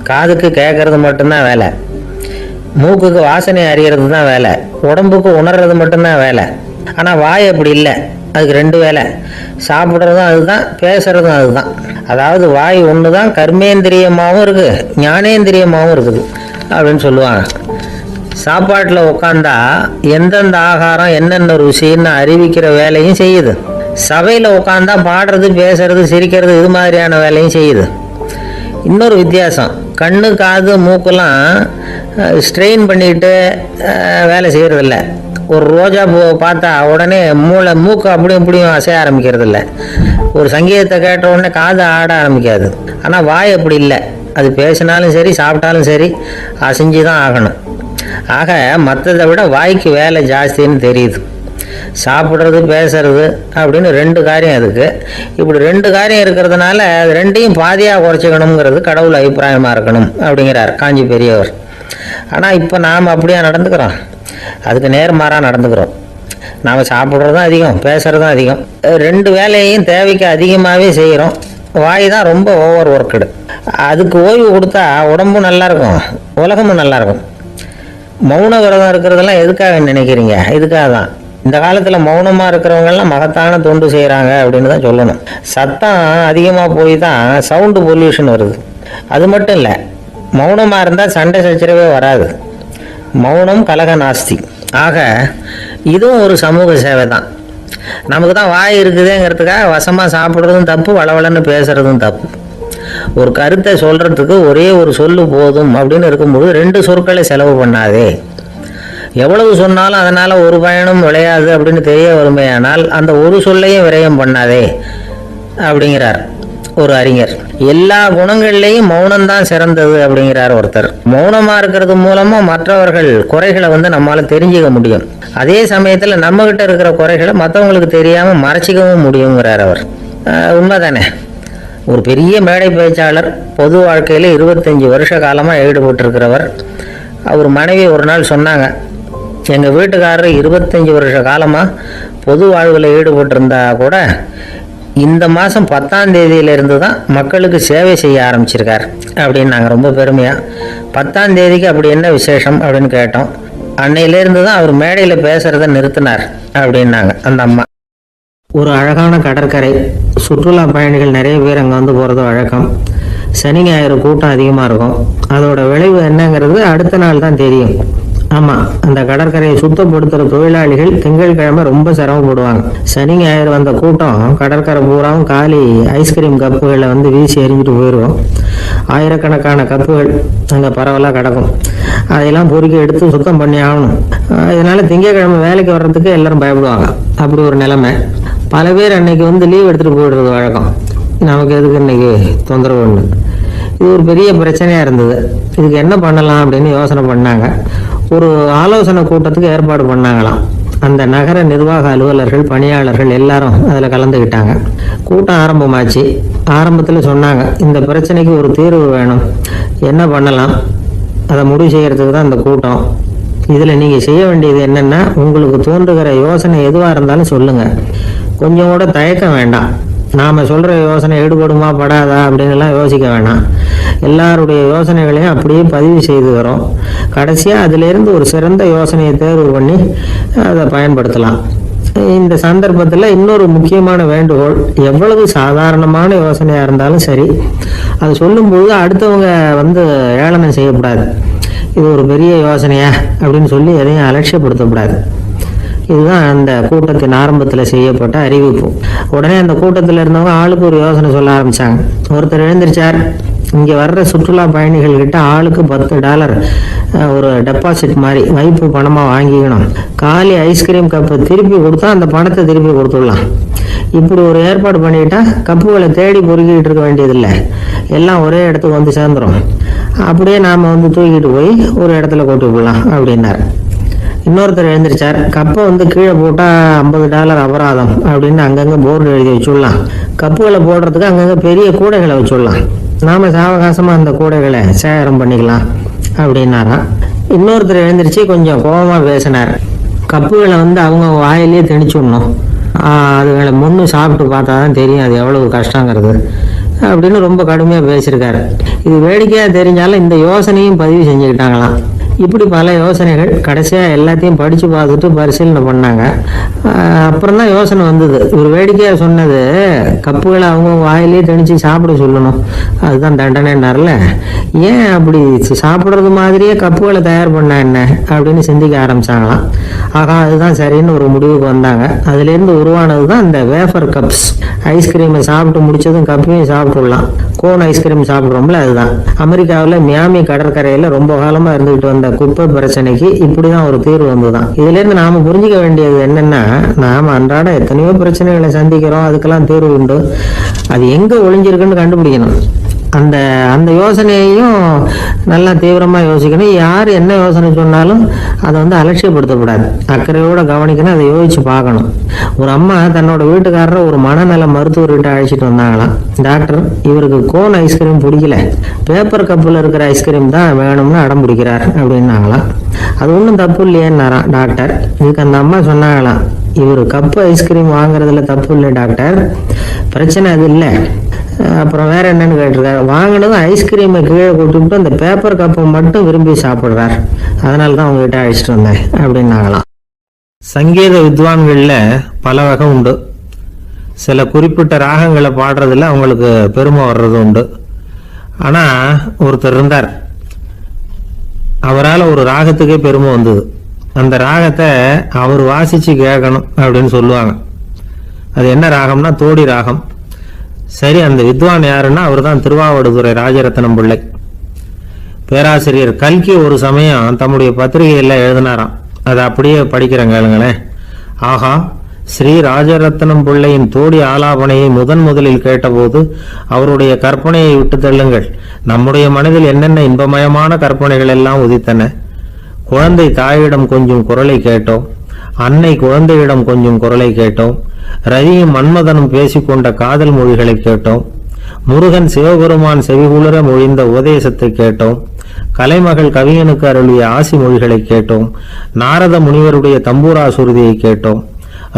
A: காதுக்கு கேட்கறது மட்டும்தான் வேலை, மூக்குக்கு வாசனை அறியறது தான் வேலை, உடம்புக்கு உணர்றது மட்டும்தான் வேலை. ஆனால் வாய் அப்படி இல்லை, அதுக்கு 2 வேலை, சாப்பிட்றதும் அதுதான், பேசுகிறதும் அதுதான். அதாவது வாய் ஒன்று தான் கர்மேந்திரியமாகவும் இருக்குது, ஞானேந்திரியமாகவும் இருக்குது அப்படின்னு சொல்லுவாங்க. சாப்பாட்டில் உட்காந்தா எந்தெந்த ஆகாரம் என்னென்ன ருசின்னு அறிவிக்கிற வேலையும் செய்யுது. சபையில் உட்காந்தா பாடுறது, பேசுறது, சிரிக்கிறது, இது மாதிரியான வேலையும் செய்யுது. இன்னொரு வித்தியாசம், கண்ணு, காது, மூக்கெல்லாம் ஸ்ட்ரெயின் பண்ணிட்டு வேலை செய்கிறதில்ல. ஒரு ரோஜா பூவை பார்த்தா உடனே மூக்கு அப்படியும் இப்படியும் அசைய ஆரம்பிக்கிறது இல்லை. ஒரு சங்கீதத்தை கேட்ட உடனே காது ஆட ஆரம்பிக்காது. ஆனால் வாய் அப்படி இல்லை, அது பேசினாலும் சரி சாப்பிட்டாலும் சரி அசைஞ்சு தான் ஆகணும். ஆக மற்றதை விட வாய்க்கு வேலை ஜாஸ்தின்னு தெரியுது. சாப்பிட்றது, பேசுறது அப்படின்னு 2 காரியம் அதுக்கு. இப்படி 2 காரியம் இருக்கிறதுனால அது 2ஐயும் பாதியாக குறைச்சிக்கணுங்கிறது கடவுள் அபிப்பிராயமாக இருக்கணும் அப்படிங்கிறார் காஞ்சி பெரியவர். ஆனால் இப்போ நாம் அப்படியா நடந்துக்கிறோம்? அதுக்கு நேர்மாறாக நடந்துக்கிறோம். நாம் சாப்பிட்றதும் அதிகம், பேசுகிறதும் அதிகம், 2 வேலையையும் தேவைக்கு அதிகமாகவே செய்கிறோம். வாய் தான் ரொம்ப ஓவர் ஒர்க்குடு. அதுக்கு ஓய்வு கொடுத்தா உடம்பும் நல்லாயிருக்கும், உலகமும் நல்லாயிருக்கும். மௌன விரதம் இருக்கிறதெல்லாம் எதுக்காக நினைக்கிறீங்க? இதுக்காக தான். இந்த காலத்தில் மௌனமாக இருக்கிறவங்கெல்லாம் மகத்தான தொண்டு செய்கிறாங்க அப்படின்னு தான் சொல்லணும். சத்தம் அதிகமாக போய் தான் சவுண்டு பொல்யூஷன் வருது. அது மட்டும் இல்லை, மௌனமாக இருந்தால் சண்டை சச்சரவே வராது. மௌனம் கலக நாஸ்தி. ஆக இதுவும் ஒரு சமூக சேவை தான். நமக்கு தான் வாய் இருக்குதுங்கிறதுக்காக வசமாக சாப்பிட்றதும் தப்பு, வளவளன்னு பேசுகிறதும் தப்பு. ஒரு கருத்தை சொல்கிறதுக்கு ஒரே ஒரு சொல்லு போதும் அப்படின்னு இருக்கும்போது 2 சொற்களை செலவு பண்ணாதே. எவ்வளவு சொன்னாலும் அதனால் ஒரு பயனும் விளையாது அப்படின்னு தெரிய வருமையானால் அந்த ஒரு சொல்லையும் விரயம் பண்ணாதே அப்படிங்கிறார் ஒரு அறிஞர். எல்லா குணங்கள்லேயும் மௌனம்தான் சிறந்தது அப்படிங்கிறார் ஒருத்தர். மௌனமாக இருக்கிறது மூலமாக மற்றவர்கள் குறைகளை நம்மளால் தெரிஞ்சுக்க முடியும். அதே சமயத்தில் நம்மகிட்ட இருக்கிற குறைகளை மற்றவங்களுக்கு தெரியாமல் மறைச்சிக்கவும் முடியுங்கிறார் அவர். உண்மைதானே? ஒரு பெரிய மேடை பேச்சாளர், பொது வாழ்க்கையில் 25 வருஷ காலமாக ஈடுபட்டிருக்கிறவர். அவர் மனைவி ஒரு நாள் சொன்னாங்க, எங்கள் வீட்டுக்காரர் 25 வருஷ காலமாக பொது வாழ்வில் ஈடுபட்டிருந்தா கூட இந்த மாதம் 10ஆம் தேதியிலிருந்து தான் மக்களுக்கு சேவை செய்ய ஆரம்பிச்சிருக்கார் அப்படின்னு நாங்கள் ரொம்ப பெருமையாக. 10ஆம் தேதிக்கு அப்படி என்ன விசேஷம் அப்படின்னு கேட்டோம். அன்னையிலேருந்து தான் அவர் மேடையில் பேசுகிறத நிறுத்தினார் அப்படின்னாங்க அந்த அம்மா. ஒரு அழகான கடற்கரை, சுற்றுலா பயணிகள் நிறைய பேர் அங்கே வந்து போகிறது வழக்கம். சனி ஞாயிறு கூட்டம் அதிகமாக இருக்கும். அதோட விளைவு என்னங்கிறது அடுத்த நாள் தான் தெரியும். ஆமாம், அந்த கடற்கரையை சுத்தப்படுத்துகிற தொழிலாளிகள் திங்கட்கிழமை ரொம்ப சிரமப்படுவாங்க. சனி ஞாயிறு வந்த கூட்டம் கடற்கரை பூராவும் காலி ஐஸ்கிரீம் கப்புகளை வந்து வீசி எறிஞ்சிட்டு போயிடுவோம். ஆயிரக்கணக்கான கப்புகள் அங்கே பரவலாக கிடக்கும். அதையெல்லாம் பொறுக்கி எடுத்து சுத்தம் பண்ணி ஆகணும். இதனால் திங்கட்கிழமை வேலைக்கு வர்றதுக்கு எல்லாரும் பயப்படுவாங்க. அப்படி ஒரு நிலைமை. பல பேர் அன்னைக்கு வந்து லீவ் எடுத்துகிட்டு போயிடுறது வழக்கம். நமக்கு எதுக்கு இன்னைக்கு தொந்தரவு ஒன்று. இது ஒரு பெரிய பிரச்சனையாக இருந்தது. இதுக்கு என்ன பண்ணலாம் அப்படின்னு யோசனை பண்ணாங்க. ஒரு ஆலோசனை கூட்டத்துக்கு ஏற்பாடு பண்ணாங்களாம். அந்த நகர நிர்வாக அலுவலர்கள், பணியாளர்கள் எல்லாரும் அதில் கலந்துக்கிட்டாங்க. கூட்டம் ஆரம்பமாச்சு. ஆரம்பத்தில் சொன்னாங்க, இந்த பிரச்சனைக்கு ஒரு தீர்வு வேணும், என்ன பண்ணலாம், அதை முடிவு செய்கிறதுக்கு தான் இந்த கூட்டம். இதில் நீங்கள் செய்ய வேண்டியது என்னென்னா, உங்களுக்கு தோன்றுகிற யோசனை எதுவாக இருந்தாலும் சொல்லுங்கள். கொஞ்சம் கூட தயக்கம் வேண்டாம். நாம் சொல்கிற யோசனை ஈடுபடுமா படாதா அப்படின்லாம் யோசிக்க வேணாம். எல்லாருடைய யோசனைகளையும் அப்படியே பதிவு செய்துக்கிறோம். கடைசியாக அதிலேருந்து ஒரு சிறந்த யோசனையை தேர்வு பண்ணி அதை பயன்படுத்தலாம். இந்த சந்தர்ப்பத்தில் இன்னொரு முக்கியமான வேண்டுகோள், எவ்வளவு சாதாரணமான யோசனையாக இருந்தாலும் சரி, அது சொல்லும்போது அடுத்தவங்க வந்து ஏளனம் செய்யக்கூடாது. இது ஒரு பெரிய யோசனையா அப்படின்னு சொல்லி எதையும் அலட்சியப்படுத்தக்கூடாது. இதுதான் அந்த கூட்டத்தின் ஆரம்பத்தில் செய்யப்பட்ட அறிவிப்பு. உடனே அந்த கூட்டத்தில் இருந்தவங்க ஆளுக்கு ஒரு யோசனை சொல்ல ஆரம்பித்தாங்க. ஒருத்தர் எழுந்திருச்சார், இங்கே வர்ற சுற்றுலா பயணிகள்கிட்ட ஆளுக்கு $10 ஒரு டெபாசிட் மாதிரி வைப்பு பணமாக வாங்கிக்கணும். காலி ஐஸ்கிரீம் கப்பை திருப்பி கொடுத்தா அந்த பணத்தை திருப்பி கொடுத்துடலாம். இப்படி ஒரு ஏற்பாடு பண்ணிக்கிட்டா கப்புகளை தேடி பொறுக்கிட்டு இருக்க வேண்டியதில்லை, எல்லாம் ஒரே இடத்துக்கு வந்து சேர்ந்துடும். அப்படியே நாம் வந்து தூக்கிட்டு போய் ஒரு இடத்துல கொண்டு போடலாம் அப்படின்னாரு. இன்னொருத்தர் எழுந்திரிச்சார், கப்பை வந்து கீழே போட்டால் $50 அபராதம் அப்படின்னு அங்கங்கே போர்டு எழுதி வச்சுடலாம். கப்புகளை போடுறதுக்கு அங்கங்கே பெரிய கூடைகளை வச்சுடலாம். நாம் சாவகாசமாக அந்த கூடைகளை சேகரம் பண்ணிக்கலாம் அப்படின்னாராம். இன்னொருத்தர் எழுந்திரிச்சு கொஞ்சம் கோபமாக பேசினார். கப்புகளை வந்து அவங்க வாயிலேயே திணிச்சு விடணும், அதுகளை முன்னு சாப்பிட்டு பார்த்தா தான் தெரியும் அது எவ்வளவு கஷ்டங்கிறது அப்படின்னு ரொம்ப கடுமையாக பேசியிருக்காரு. இது வேடிக்கையாக தெரிஞ்சாலும் இந்த யோசனையும் பதிவு செஞ்சுக்கிட்டாங்களாம். இப்படி பல யோசனைகள். கடைசியாக எல்லாத்தையும் படித்து பார்த்துட்டு பரிசீலனை பண்ணாங்க. அப்புறம் தான் யோசனை வந்தது. ஒரு வேடிக்கையாக சொன்னது, கப்புகளை அவங்க வாயிலே திணிச்சு சாப்பிட சொல்லணும், அதுதான் தண்டனைன்னார்ல. ஏன் அப்படி சாப்பிட்றது மாதிரியே கப்புகளை தயார் பண்ண என்ன அப்படின்னு சிந்திக்க ஆரம்பித்தாங்களாம். ஆகா, அதுதான் சரின்னு ஒரு முடிவுக்கு வந்தாங்க. அதுலேருந்து உருவானது தான் இந்த வேஃபர் கப்ஸ். ஐஸ்கிரீமை சாப்பிட்டு முடிச்சதும் கப்பையும் சாப்பிட்டுடலாம். கோன் ஐஸ்கிரீம் சாப்பிட்றோம்ல, அதுதான். அமெரிக்காவில் மியாமி கடற்கரையில் ரொம்ப காலமாக இருந்துகிட்டு வந்த குப்பை பிரச்சனைக்கு இப்படிதான் ஒரு தீர்வு வந்துதான். இதுல இருந்து நாம புரிஞ்சுக்க வேண்டியது என்னன்னா, நாம அன்றாட எத்தனையோ பிரச்சனைகளை சந்திக்கிறோம், அதுக்கெல்லாம் தீர்வு உண்டு. அது எங்க ஒளிஞ்சிருக்குன்னு கண்டுபிடிக்கணும். அந்த அந்த யோசனையையும் நல்லா தீவிரமாக யோசிக்கணும். யார் என்ன யோசனை சொன்னாலும் அதை வந்து அலட்சியப்படுத்தக்கூடாது, அக்கறையோடு கவனிக்கணும், அதை யோசிச்சு பார்க்கணும். ஒரு அம்மா தன்னோட வீட்டுக்காரரை ஒரு மனநல மருத்துவர்கிட்ட அழைச்சிட்டு வந்தாங்களாம். டாக்டர், இவருக்கு கோன் ஐஸ்கிரீம் பிடிக்கல, பேப்பர் கப்பில் இருக்கிற ஐஸ்கிரீம் தான் வேணும்னு அடம் பிடிக்கிறார் அப்படின்னாங்களாம். அது ஒன்றும் தப்பு இல்லையேன்னாராம் டாக்டர். இதுக்கு அந்த அம்மா சொன்னாங்களாம், இவர் கப்பு ஐஸ்கிரீம் வாங்குறதுல தப்பு இல்லை டாக்டர், பிரச்சனை அது இல்லை. அப்புறம் வேற என்னன்னு கேட்டிருக்காரு. வாங்கினதும் ஐஸ்கிரீமை கீழே கொடுத்துட்டு அந்த பேப்பர் கப்பை மட்டும் விரும்பி சாப்பிட்றார், அதனால தான் உங்ககிட்ட அழைச்சிட்டு வந்தேன் அப்படின்னாங்களாம். சங்கீத வித்வான்களில் பல வகை உண்டு. சில குறிப்பிட்ட ராகங்களை பாடுறதுல அவங்களுக்கு பெருமை வர்றது உண்டு. ஆனால் ஒருத்தர் இருந்தார், அவரால் ஒரு ராகத்துக்கே பெருமை வந்தது. அந்த ராகத்தை அவர் வாசித்து கேட்கணும் அப்படின்னு சொல்லுவாங்க. அது என்ன ராகம்னா தோடி ராகம். சரி, அந்த வித்வான் யாருன்னா அவர் தான் திருவாவடுதுறை ராஜரத்னம் பிள்ளை. பேராசிரியர் கல்கி ஒரு சமயம் தம்முடைய பத்திரிகையில் எழுதினாராம். அதை அப்படியே படிக்கிறேன் கேளுங்களேன். ஆகா, ஸ்ரீ ராஜரத்னம் பிள்ளையின் தோடி ஆலாபனையை முதலில் கேட்டபோது அவருடைய கற்பனையை விட்டு தள்ளுங்கள். நம்முடைய மனதில் என்னென்ன இன்பமயமான கற்பனைகள் எல்லாம் உதித்தன. குழந்தை தாயிடம் கொஞ்சம் குரலை கேட்டோம், அன்னை குழந்தையிடம் கொஞ்சம் குரலை கேட்டோம், ரவியும் மன்மதனும் பேசிக்கொண்ட காதல் மொழிகளை கேட்டோம், முருகன் சிவபெருமான் செவிகுளர மொழிந்த உபதேசத்தை கேட்டோம், கலைமகள் கவிஞனுக்கு அருளிய ஆசி மொழிகளை கேட்டோம். நாரத முனிவருடைய தம்பூரா சுருதியை கேட்டோம்.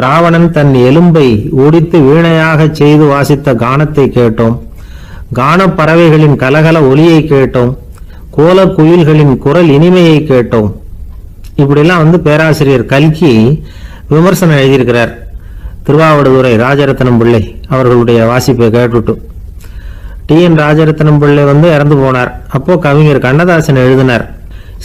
A: ராவணன் தன் எலும்பை ஒடித்து வீணையாக செய்து வாசித்த கானத்தை கேட்டோம். கானப் பறவைகளின் கலகல ஒலியை கேட்டோம். கோல குயில்களின் குரல் இனிமையை கேட்டோம். இப்படிலாம் பேராசிரியர் கல்கி விமர்சனம் எழுதியிருக்கிறார். திருவாவடுதுறை ராஜரத்னம் பிள்ளை அவர்களுடைய வாசிப்பை கேட்டுட்டு டி.என். ராஜரத்னம் பிள்ளை இறந்து போனார். அப்போ கவிஞர் கண்ணதாசன் எழுதினார்,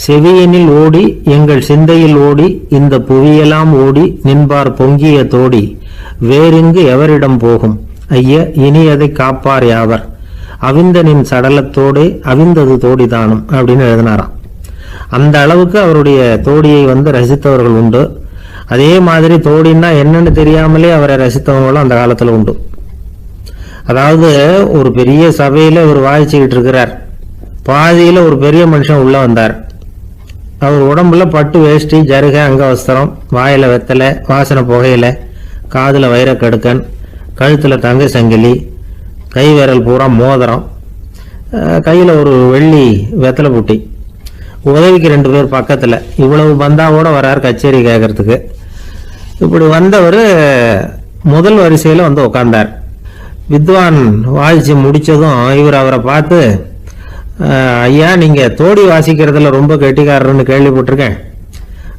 A: செவியனில் ஓடி எங்கள் சிந்தையில் ஓடி இந்த புவியெல்லாம் ஓடி நின்பார் பொங்கிய தோடி வேறிங்கு எவரிடம் போகும் ஐய இனி அதை காப்பார் யாவர் அவிந்தனின் சடலத்தோடே அவிந்தது தோடிதானும் அப்படின்னு எழுதினாராம். அந்த அளவுக்கு அவருடைய தோடியை ரசித்தவர்கள் உண்டு. அதே மாதிரி தோடின்னா என்னன்னு தெரியாமலே அவரை ரசித்தவங்களும் அந்த காலத்துல உண்டு. அதாவது ஒரு பெரிய சபையில இவர் வாய்ச்சிக்கிட்டு இருக்கிறார். பாதியில ஒரு பெரிய மனுஷன் உள்ள வந்தார். அவர் உடம்புல பட்டு வேஷ்டி, ஜருக, அங்கவஸ்திரம், வாயில வெத்தலை, வாசனை புகையில, காதுல வைரக்கடுக்கன், கழுத்துல தங்க சங்கிலி, கை விரல் பூரா மோதிரம், கையில ஒரு வெள்ளி வெத்தலை புட்டி, உதவிக்கு 2 பேர் பக்கத்துல. இவ்வளவு பந்தாவோட வரார் கச்சேரி கேட்கறதுக்கு. இப்படி வந்தவர் முதல் வரிசையில உட்கார்ந்தார். வித்வான் வாசிச்சு முடிச்சதும் இவர் அவரை பார்த்து, ஐயா நீங்க தோடி வாசிக்கிறதுல ரொம்ப கெட்டிக்காரர்னு கேள்விப்பட்டிருக்கேன்,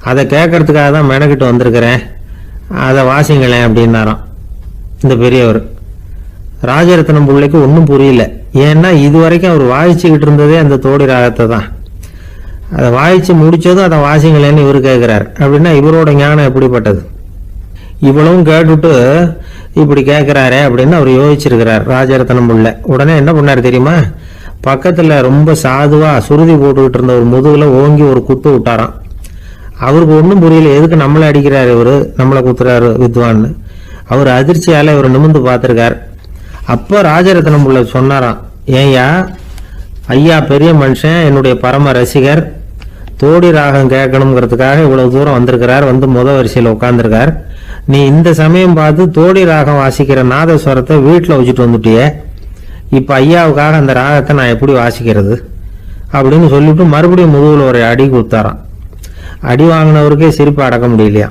A: அதை கேட்கறதுக்காக தான் மெனக்கிட்டு வந்திருக்கிறேன், அதை வாசிங்களேன் அப்படின்னாராம் இந்த பெரியவர். ராஜரத்னம் பிள்ளைக்கு ஒன்றும் புரியல. ஏன்னா இதுவரைக்கும் அவர் வாசிச்சுக்கிட்டு இருந்ததே அந்த தோடி ராகத்தை தான். அதை வாசிச்சு முடிச்சதும் அதை வாசிங்களேன்னு இவர் கேட்கிறார். அப்படின்னா இவரோட ஞானம் எப்படிப்பட்டது? இவ்வளவும் கேட்டுட்டு இப்படி கேட்கிறாரே அப்படின்னு அவர் யோசிச்சிருக்கிறார் ராஜரத்னம் பிள்ளை. உடனே என்ன பண்ணார் தெரியுமா? பக்கத்துல ரொம்ப சாதுவா சுருதி போட்டுக்கிட்டு இருந்த ஒரு முதுகுல ஓங்கி ஒரு குத்து விட்டாராம். அவருக்கு ஒன்றும் புரியல, எதுக்கு நம்மளை அடிக்கிறாரு இவரு, நம்மளை குத்துறாரு வித்வான்னு. அவர் அதிர்ச்சியால இவர் நிமிந்து பார்த்திருக்கார். அப்ப ராஜரத்னம் பிள்ளை சொன்னாராம், ஏய்யா ஐயா பெரிய மனுஷன், என்னுடைய பரம ரசிகர், தோடி ராகம் கேட்கணுங்கிறதுக்காக இவ்வளவு தூரம் வந்திருக்கிறார், முத வரிசையில் உட்கார்ந்துருக்கார். நீ இந்த சமயம் பார்த்து தோடி ராகம் வாசிக்கிற நாதஸ்வரத்தை வீட்டில் வச்சுட்டு வந்துட்டிய, இப்ப ஐயாவுக்காக அந்த ராகத்தை நான் எப்படி வாசிக்கிறது அப்படின்னு சொல்லிட்டு மறுபடியும் முதுகுல ஒரு அடி கொடுத்தாராம். அடி வாங்கினவருக்கே சிரிப்பு அடக்க முடியலையா.